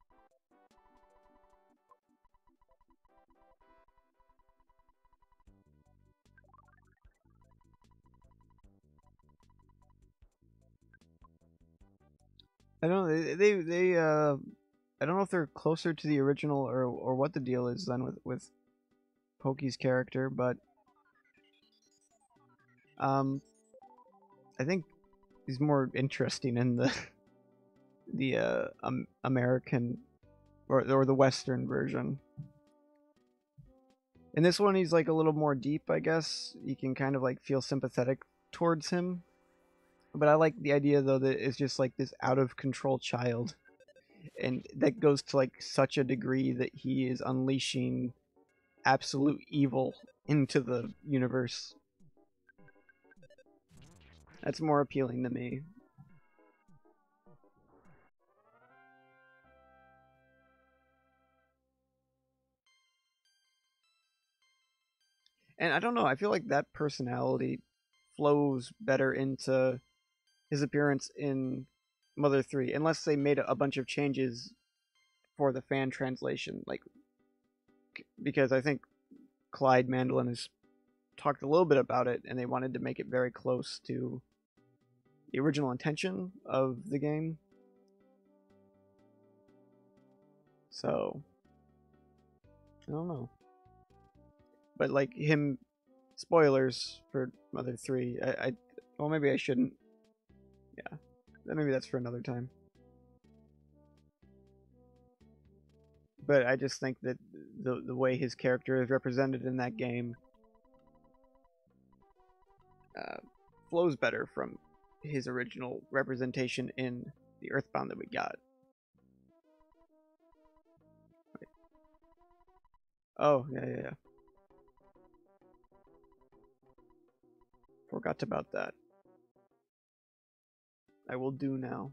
I don't know. I don't know if they're closer to the original or what the deal is then with Poki's character, but um, I think he's more interesting in the American or the Western version. In this one, he's like a little more deep, I guess. You can kind of like feel sympathetic towards him. But I like the idea though that it's just like this out of control child, and that goes to like such a degree that he is unleashing absolute evil into the universe. That's more appealing to me. And I don't know, I feel like that personality flows better into his appearance in Mother 3, unless they made a bunch of changes for the fan translation, like because I think Clyde Mandolin has talked a little bit about it, and they wanted to make it very close to the original intention of the game. So I don't know, but like him, spoilers for Mother 3. Well, maybe I shouldn't. Yeah, maybe that's for another time. But I just think that the way his character is represented in that game uh, flows better from his original representation in the EarthBound that we got. Oh, yeah, yeah, yeah. Forgot about that. I will do now.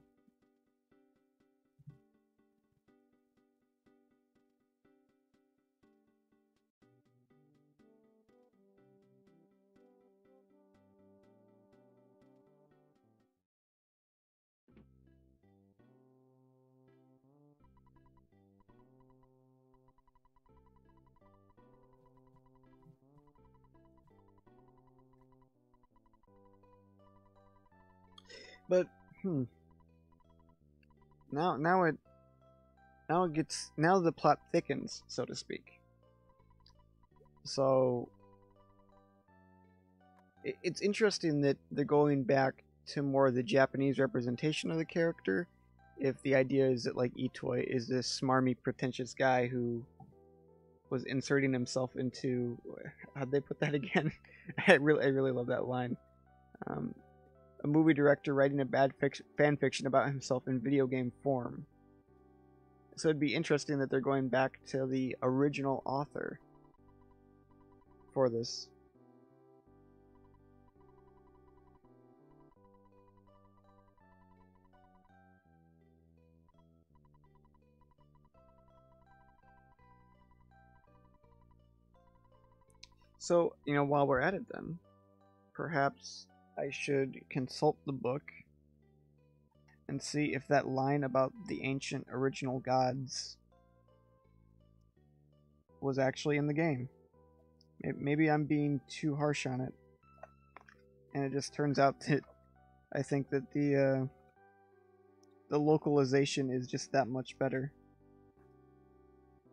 But now now the plot thickens, so to speak. So it's interesting that they're going back to more of the Japanese representation of the character. If the idea is that like Itoi is this smarmy, pretentious guy who was inserting himself into, how'd they put that again? I really love that line. Um, a movie director writing a bad fan fiction about himself in video game form. So it'd be interesting that they're going back to the original author for this. So, while we're at it then, perhaps I should consult the book and see if that line about the ancient original gods was actually in the game. Maybe I'm being too harsh on it, and it just turns out that I think that the localization is just that much better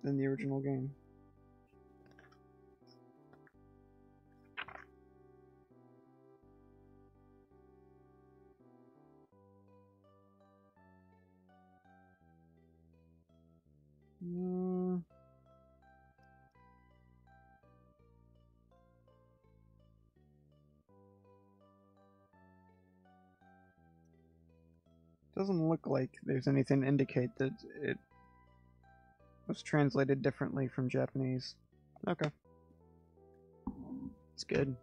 than the original game. Doesn't look like there's anything to indicate that it was translated differently from Japanese. Okay. It's good.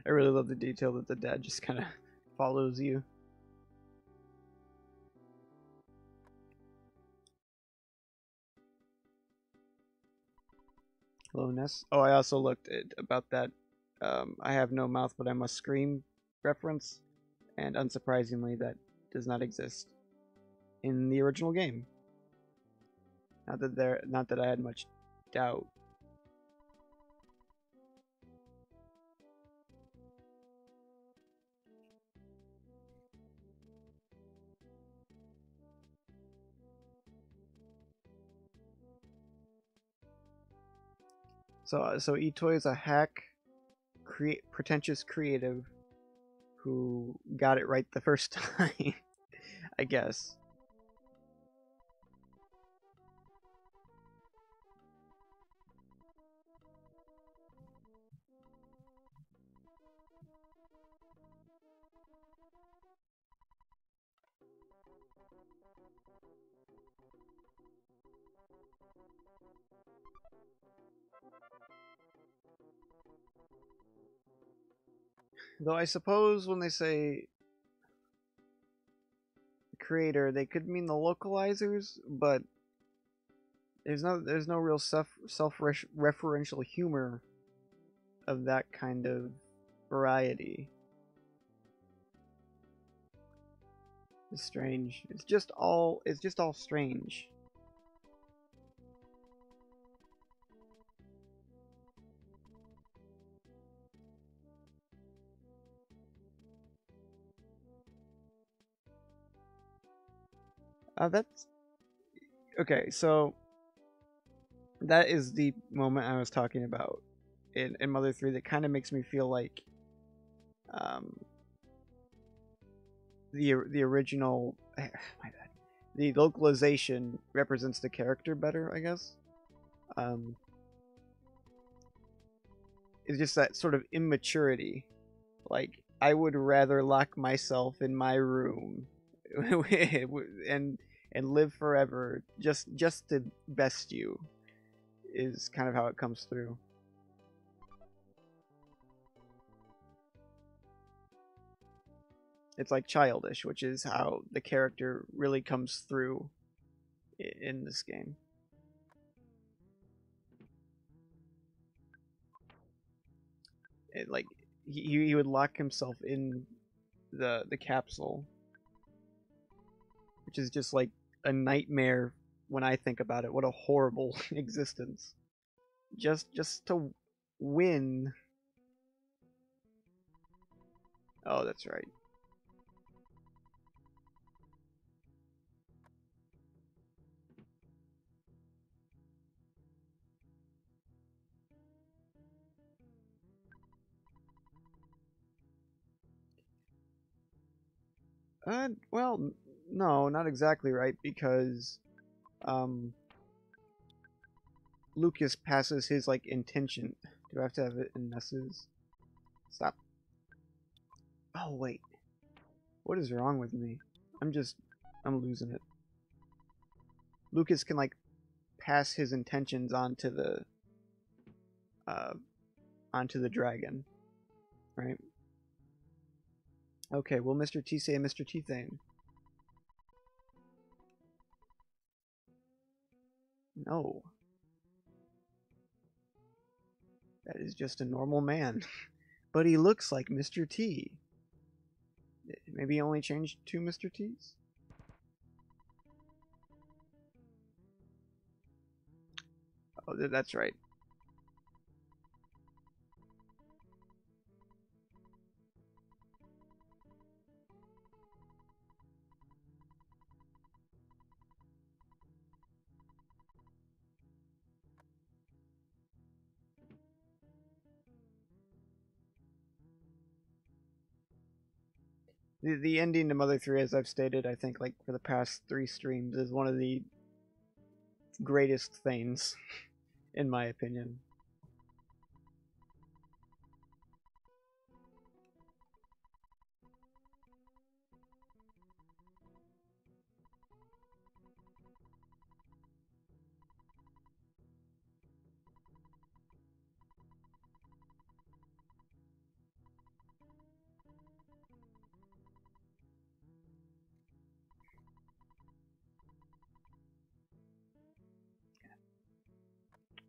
I really love the detail that the dad just kind of follows you. Hello, Ness. Oh, I also looked at about that I have no mouth but I must scream reference, and unsurprisingly that does not exist in the original game. Not that I had much doubt. So Itoi is a hack, pretentious creative who got it right the first time, I guess. Though I suppose when they say creator, they could mean the localizers, but there's no real self-referential humor of that kind of variety. It's strange. It's just all strange. That's okay. So that is the moment I was talking about in Mother 3 that kind of makes me feel like um, the original my bad. The localization represents the character better, I guess. Um, it's just that sort of immaturity. Like I would rather lock myself in my room and live forever just to best you is kind of how it comes through. It's like childish, which is how the character really comes through in this game. Like he would lock himself in the capsule, which is just like a nightmare when I think about it. What a horrible existence. Just to win. Oh, that's right. Well, no, not exactly right, because um Lucas passes his like intention. Do I have to have it in messes? Stop. Oh wait. What is wrong with me? I'm losing it. Lucas can like pass his intentions uh onto the dragon, right? Okay, will Mr. T say Mr. T thing? No. That is just a normal man. But he looks like Mr. T. Maybe he only changed 2 Mr. T's? Oh, that's right. The ending to Mother 3, as I've stated, I think, like, for the past 3 streams, is one of the greatest things, in my opinion.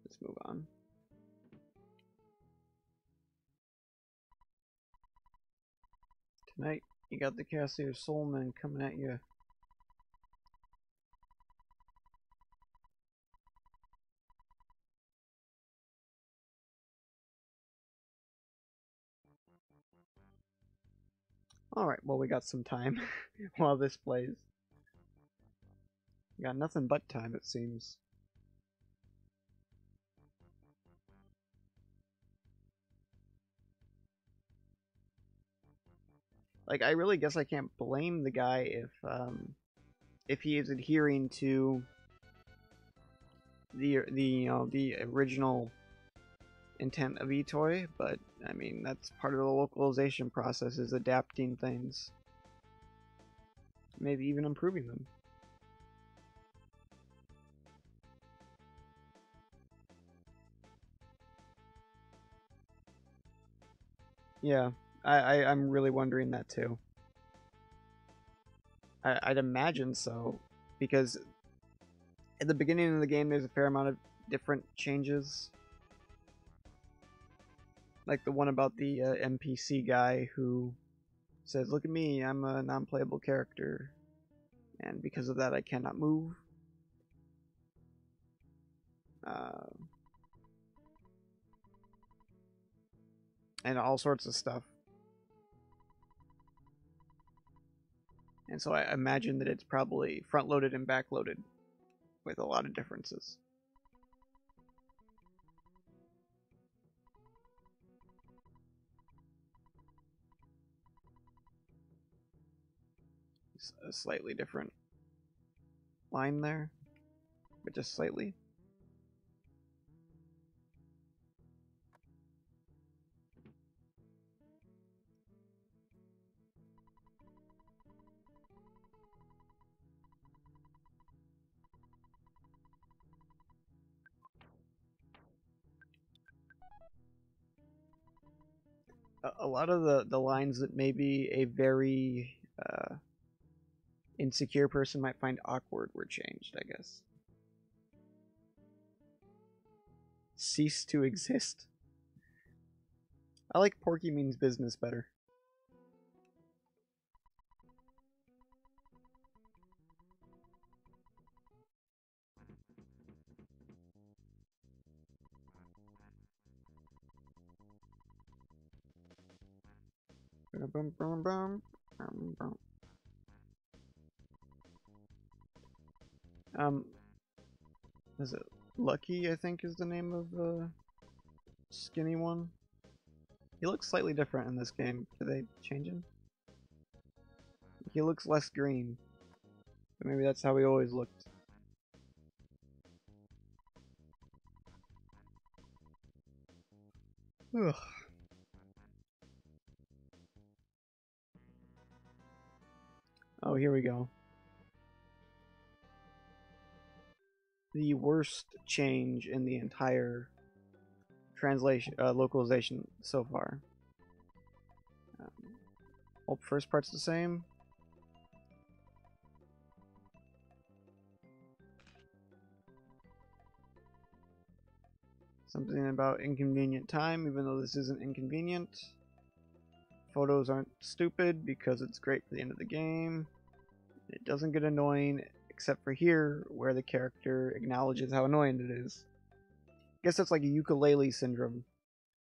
Let's move on. Tonight, you got the Cassier Soulman coming at you. Alright, well, we got some time while this plays. We got nothing but time, it seems. Like, I really guess I can't blame the guy if he is adhering to the original intent of Itoi, but I mean that's part of the localization process, is adapting things, maybe even improving them. Yeah, I'm really wondering that too. I'd imagine so, because at the beginning of the game there's a fair amount of different changes, like the one about the NPC guy who says, "Look at me, I'm a non-playable character, and because of that I cannot move." Uh, and all sorts of stuff. And so I imagine that it's probably front-loaded and back-loaded with a lot of differences. It's a slightly different line there, but just slightly. A lot of the lines that maybe a very insecure person might find awkward were changed, I guess. Cease to exist. I like Porky Means Business better. Um, is it Lucky, I think is the name of the skinny one? He looks slightly different in this game. Did they change him? He looks less green. But maybe that's how he always looked. Ugh. Oh, here we go. The worst change in the entire translation localization so far. Hope first part's the same. Something about inconvenient time, even though this isn't inconvenient. Photos aren't stupid because it's great for the end of the game. It doesn't get annoying, except for here, where the character acknowledges how annoying it is. I guess that's like a ukulele syndrome.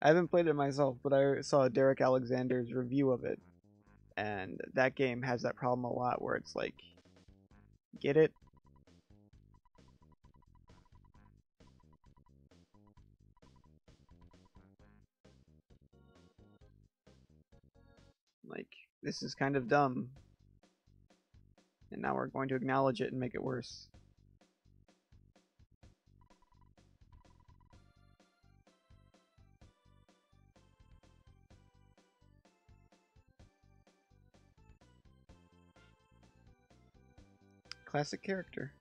I haven't played it myself, but I saw Derek Alexander's review of it, and that game has that problem a lot where it's like, get it? Like, this is kind of dumb. And now we're going to acknowledge it and make it worse. Classic character.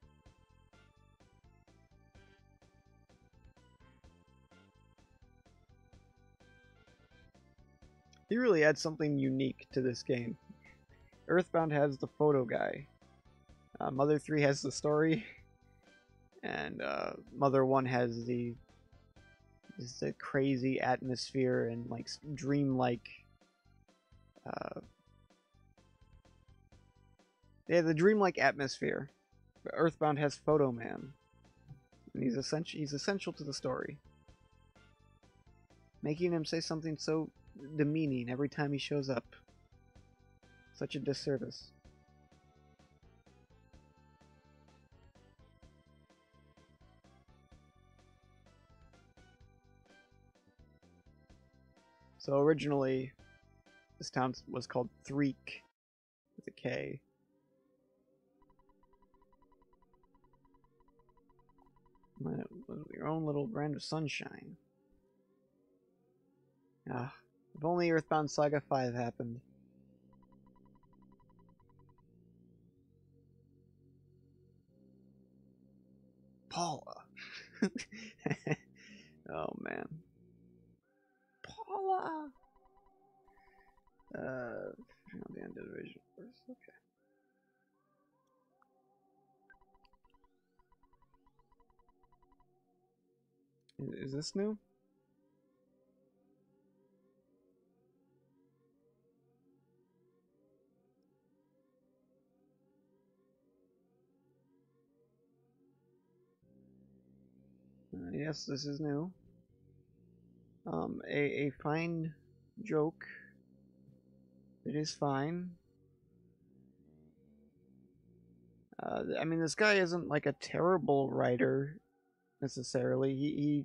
He really adds something unique to this game. EarthBound has the photo guy. Mother 3 has the story. And Mother 1 has the crazy atmosphere and like dreamlike. Yeah, the dreamlike atmosphere. But EarthBound has Photo Man, and he's essential to the story, making him say something so demeaning every time he shows up. Such a disservice. So originally, this town was called Threek, with a K. Your own little brand of sunshine. Ah, if only EarthBound Saga 5 happened. Paula. Oh man. Paula. The end of the division first. Okay. Is this new? Yes, this is new. A fine joke. It is fine. I mean, this guy isn't like a terrible writer necessarily. He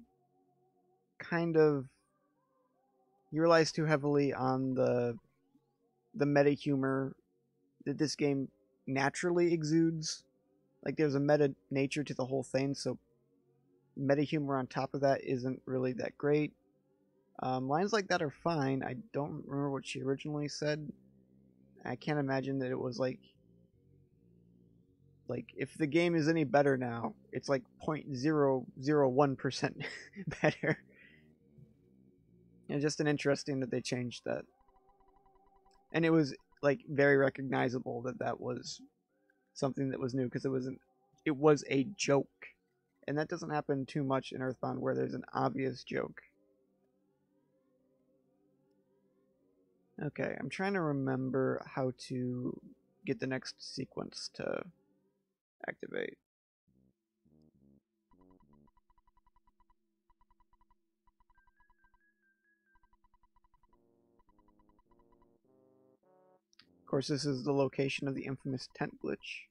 kind of he relies too heavily on the meta humor that this game naturally exudes. Like there's a meta nature to the whole thing, so meta humor on top of that isn't really that great. Lines like that are fine. I don't remember what she originally said. I can't imagine that it was like if the game is any better now, it's like 0.001% better. And just an interesting that they changed that. And it was like very recognizable that that was something that was new because it was a joke. And that doesn't happen too much in EarthBound where there's an obvious joke. Okay, I'm trying to remember how to get the next sequence to activate. Of course, this is the location of the infamous tent glitch.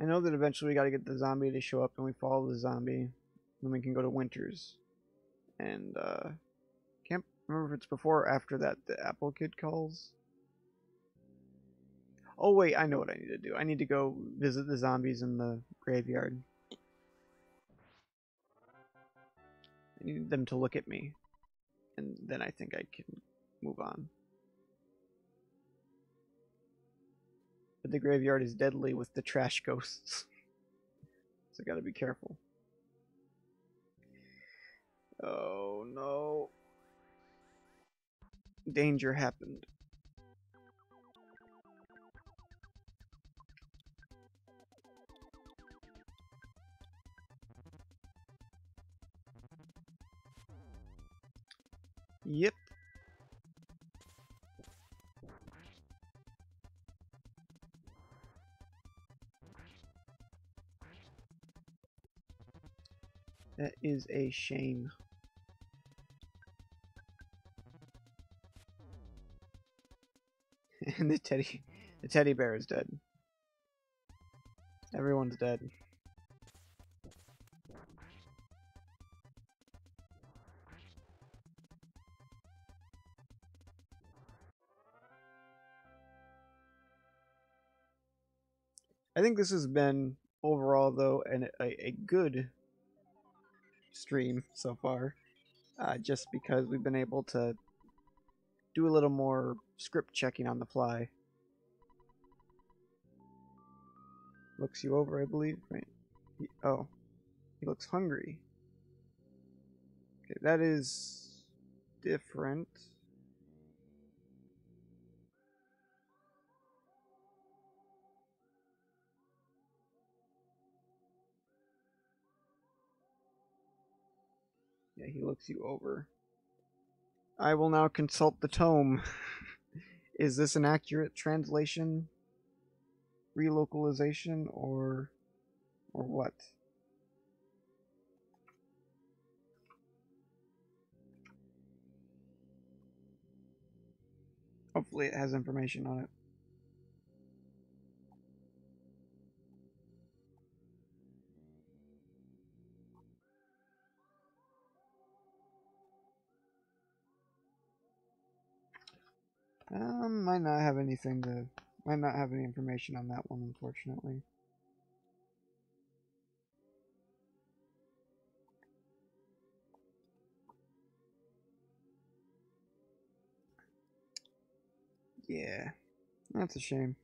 I know that eventually we gotta get the zombie to show up and we follow the zombie. Then we can go to Winters. And, Remember if it's before or after that the Apple Kid calls? Oh wait, I know what I need to do. I need to go visit the zombies in the graveyard. I need them to look at me, and then I think I can move on. But the graveyard is deadly with the trash ghosts, so I gotta be careful. Oh no. Danger happened. Yep. That is a shame. And the teddy bear is dead. Everyone's dead. I think this has been overall though a good stream so far. Just because we've been able to do a little more script checking on the fly. Looks you over, I believe, right? Oh, he looks hungry. Okay, that is different. Yeah, he looks you over. I will now consult the tome. Is this an accurate translation, relocalization, or what? Hopefully it has information on it. Might not have anything to... Might not have any information on that one, unfortunately. Yeah, that's a shame.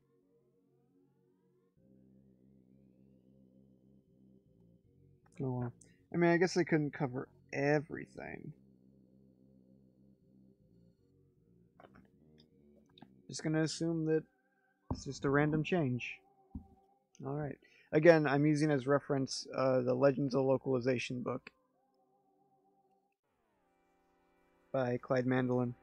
Oh well. I mean, I guess they couldn't cover everything. Just gonna assume that it's just a random change. Alright. Again, I'm using as reference the Legends of Localization book by Clyde Mandolin.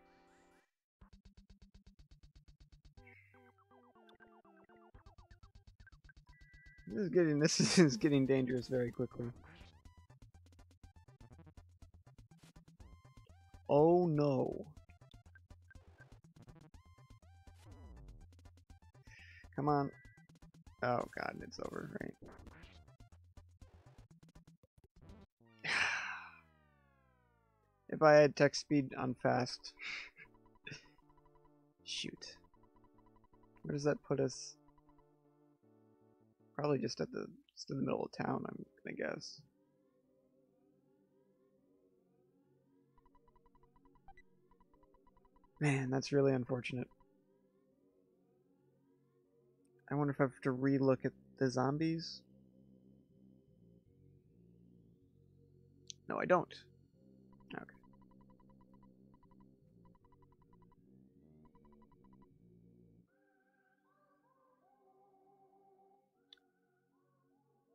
This is getting dangerous very quickly. Oh no. Come on. Oh god, it's over, right? If I had text speed on fast. Shoot. Where does that put us? Probably just in the middle of town, I'm gonna guess. Man, that's really unfortunate. I wonder if I have to re-look at the zombies? No, I don't. Okay.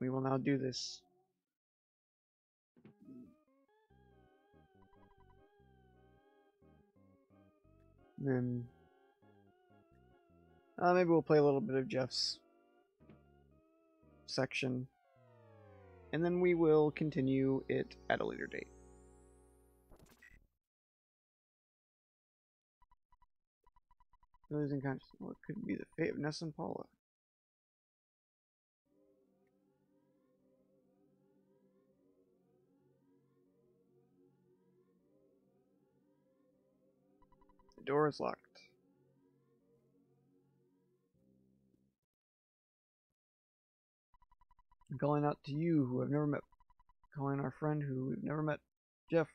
We will now do this. And then maybe we'll play a little bit of Jeff's section. And then we will continue it at a later date. Losing consciousness. What could be the fate of Ness and Paula? door is locked. I'm calling out to you who I've never met. Calling our friend who we've never met. Jeff.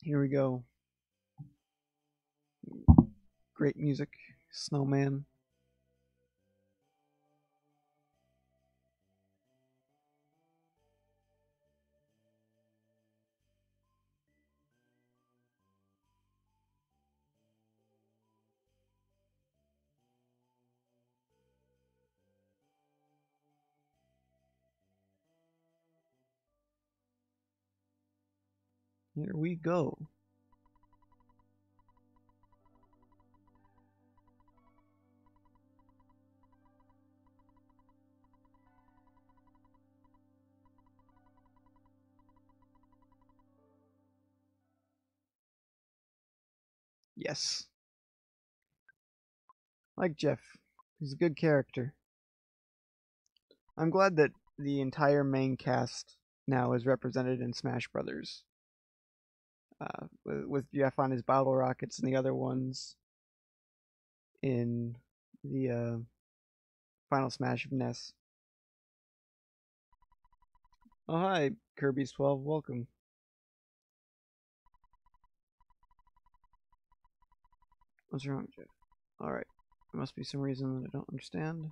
Here we go. Great music. Snowman. Here we go. Yes. Like Jeff. He's a good character. I'm glad that the entire main cast now is represented in Smash Brothers. With Jeff on his bottle rockets and the other ones in the Final Smash of NES. Oh hi, Kirby's 12, welcome. What's wrong, Jeff? Alright, there must be some reason that I don't understand.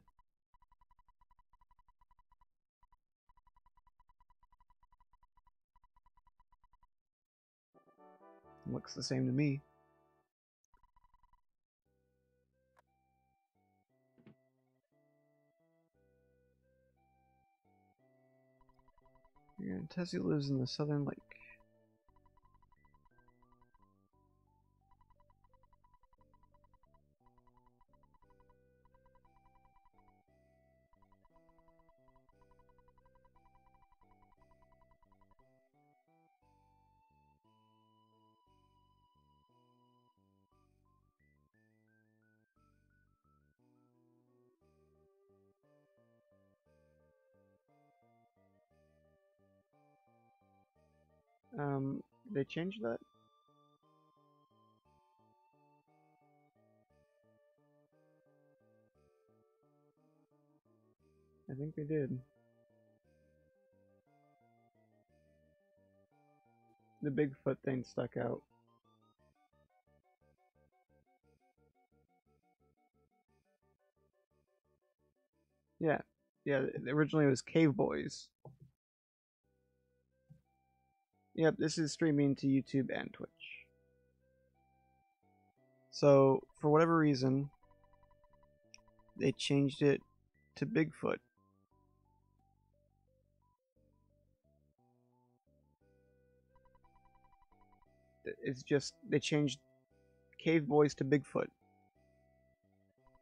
Looks the same to me. Yeah, Tessie lives in the Southern Lake. They changed that? I think they did. The Bigfoot thing stuck out. Yeah. Yeah, originally it was Cave Boys. Yep, this is streaming to YouTube and Twitch. So, for whatever reason, they changed it to Bigfoot. It's just, they changed Cave Boys to Bigfoot.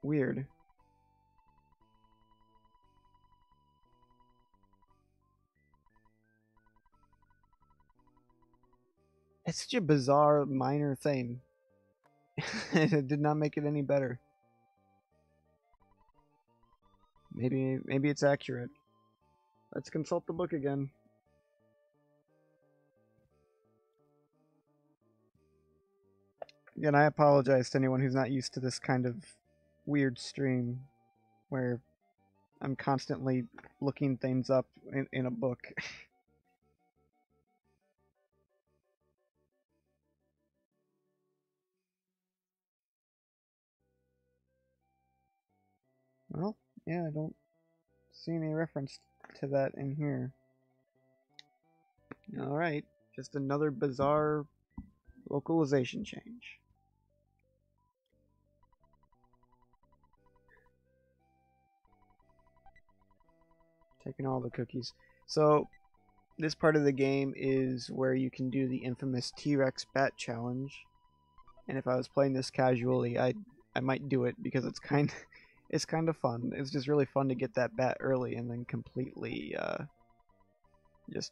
Weird. It's such a bizarre, minor thing. It did not make it any better. Maybe it's accurate. Let's consult the book again. Again, I apologize to anyone who's not used to this kind of weird stream where I'm constantly looking things up in a book. Well, yeah, I don't see any reference to that in here. Alright, just another bizarre localization change. Taking all the cookies. So, this part of the game is where you can do the infamous T-Rex bat challenge. And if I was playing this casually, I might do it because it's kind of fun. It's just really fun to get that bat early and then completely just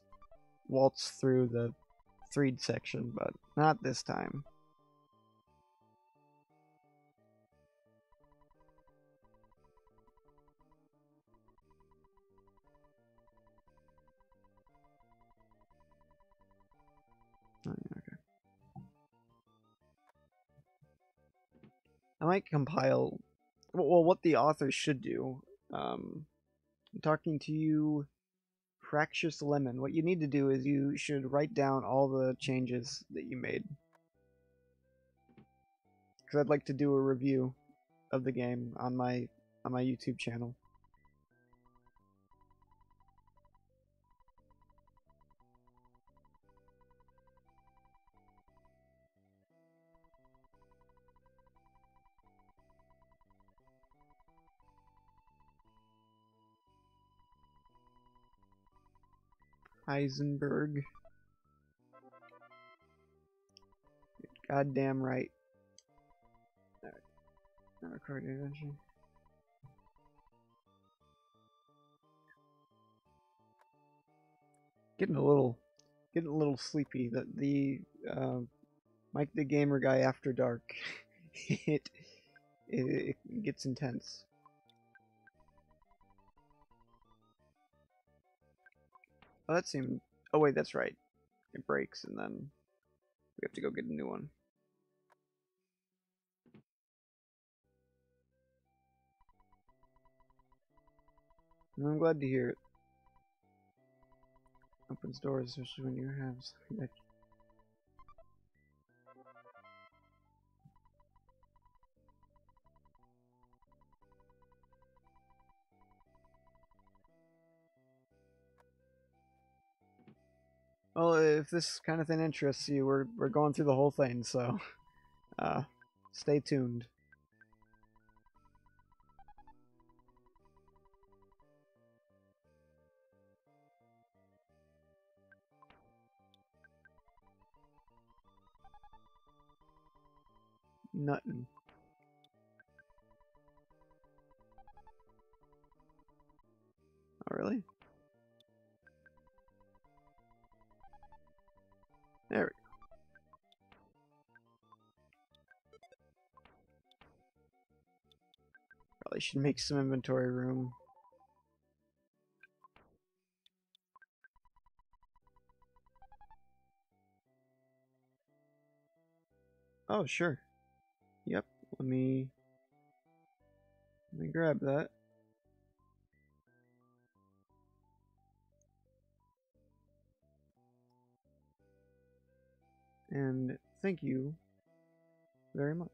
waltz through the freed section, but not this time. Oh, yeah, okay. I might compile. Well, what the authors should do. I'm talking to you, Fractious Lemon. What you need to do is you should write down all the changes that you made. Because I'd like to do a review of the game on my YouTube channel. Heisenberg. Goddamn right. Not recorded eventually. Getting a little sleepy. The Mike the Gamer guy after dark. it gets intense. Oh, that seemed. Oh wait, that's right. It breaks, and then we have to go get a new one. And I'm glad to hear it. Opens doors, especially when you have something that. Well, if this kind of thing interests you, we're going through the whole thing, so stay tuned. Nuttin'. Oh, really? There we go. Probably should make some inventory room. Oh, sure. Yep. Let me grab that. And thank you very much.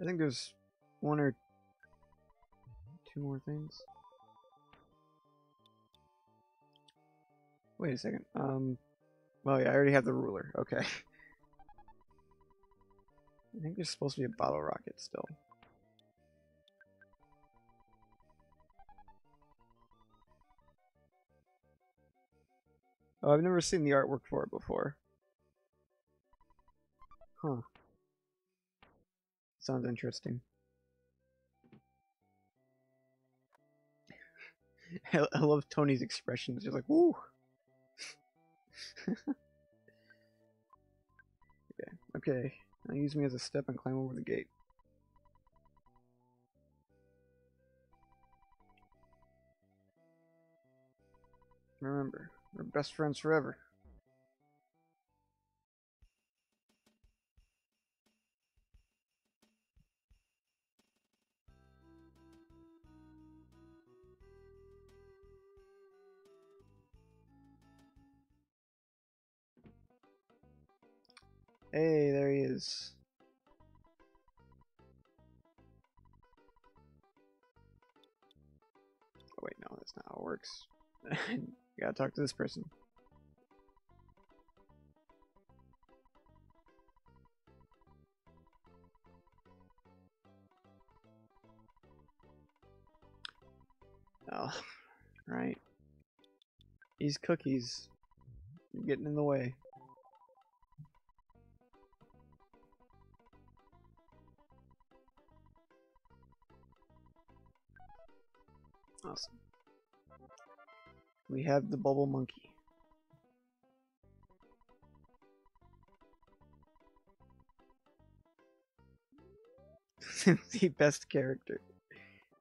I think there's one or two more things. Wait a second. Well, yeah, I already have the ruler. Okay. I think there's supposed to be a bottle rocket still. Oh, I've never seen the artwork for it before. Huh. Sounds interesting. I love Tony's expression. It's just like, woo! Okay. Now use me as a step and climb over the gate. Remember, we're best friends forever. Hey, there he is. Oh, wait, no, that's not how it works. You gotta talk to this person. Oh, right. These cookies getting in the way. Awesome. We have the bubble monkey. The best character.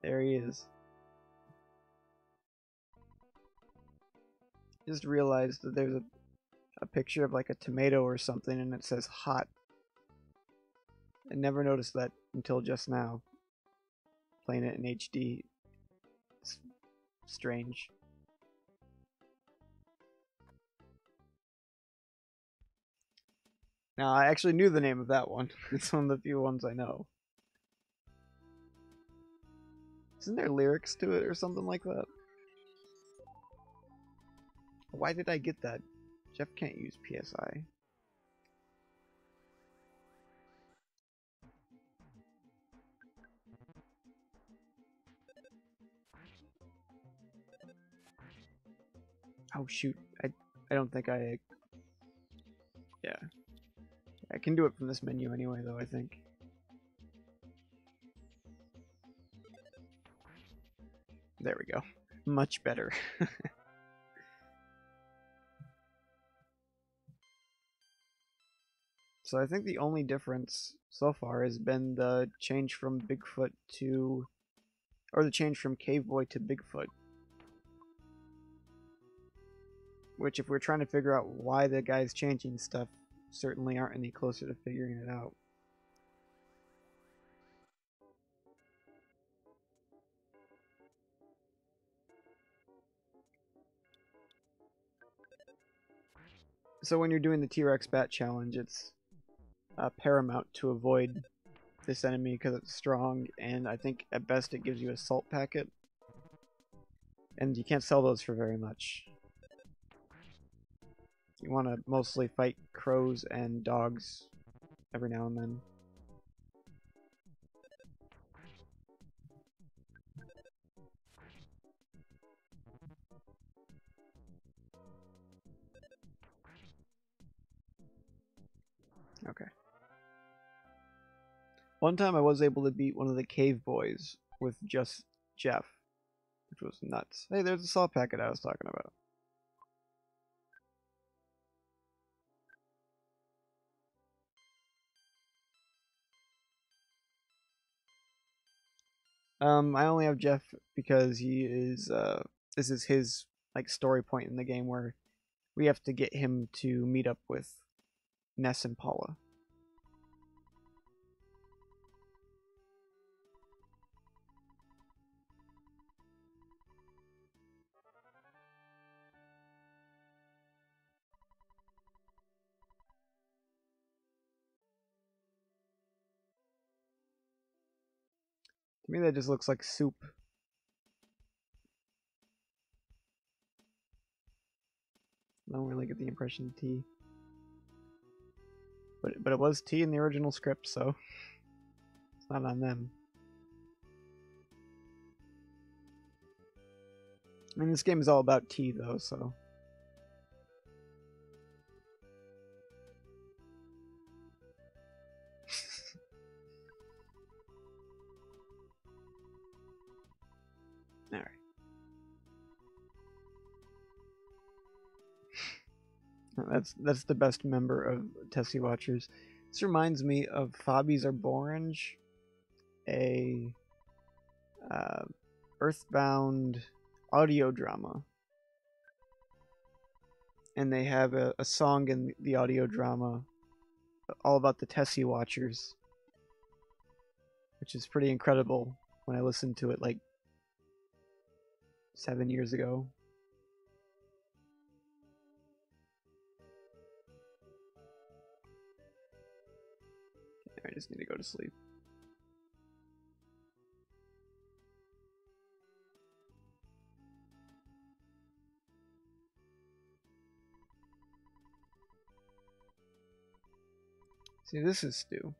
There he is. Just realized that there's a picture of like a tomato or something and it says hot. I never noticed that until just now. Playing it in HD. It's strange. Now, I actually knew the name of that one. It's one of the few ones I know. Isn't there lyrics to it or something like that? Why did I get that? Jeff can't use PSI. Oh shoot, I don't think I... Yeah. I can do it from this menu anyway though, I think. There we go. Much better. So I think the only difference so far has been the change from Bigfoot to... or the change from Cave Boy to Bigfoot. Which, if we're trying to figure out why the guy's changing stuff, certainly aren't any closer to figuring it out. So when you're doing the T-Rex Bat Challenge, it's paramount to avoid this enemy because it's strong, and I think at best it gives you a salt packet. And you can't sell those for very much. You want to mostly fight crows and dogs every now and then. Okay. One time I was able to beat one of the cave boys with just Jeff, which was nuts. Hey, there's the salt packet I was talking about. I only have Jeff because he is, this is his, like, story point in the game where we have to get him to meet up with Ness and Paula. To me, that just looks like soup. I don't really get the impression of tea. But it was tea in the original script, so it's not on them. I mean, this game is all about tea, though, so... Alright. That's the best member of Tessie Watchers. This reminds me of Fobbies Are Borange, a EarthBound audio drama. And they have a song in the audio drama all about the Tessie Watchers, which is pretty incredible when I listened to it like 7 years ago. I just need to go to sleep. See, this is stew.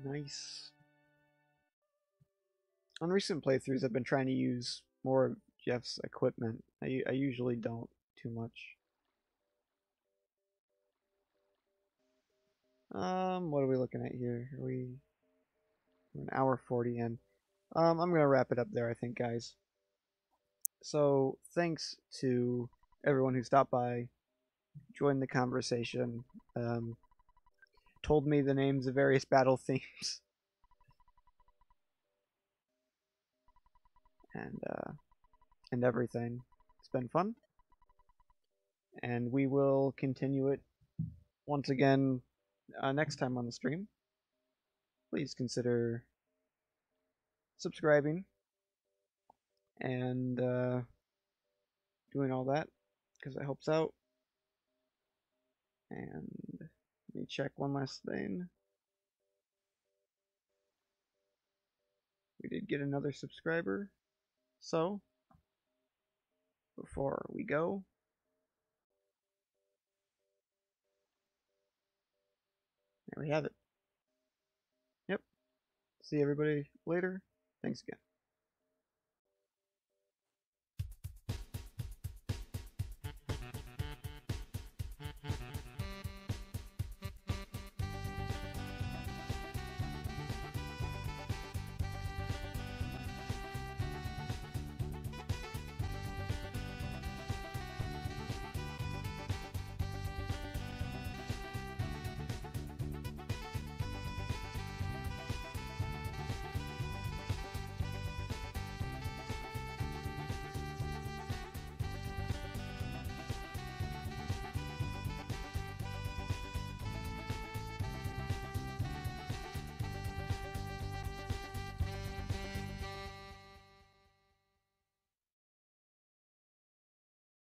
Nice. On recent playthroughs, I've been trying to use more of Jeff's equipment. I usually don't too much. What are we looking at here? We're an hour 40 in. I'm gonna wrap it up there, I think, guys. So thanks to everyone who stopped by, joined the conversation, um, told me the names of various battle themes, and and everything. It's been fun, and we will continue it once again next time on the stream. Please consider subscribing and doing all that because it helps out. And let me check one last thing. We did get another subscriber. So, before we go, there we have it. Yep. See everybody later. Thanks again.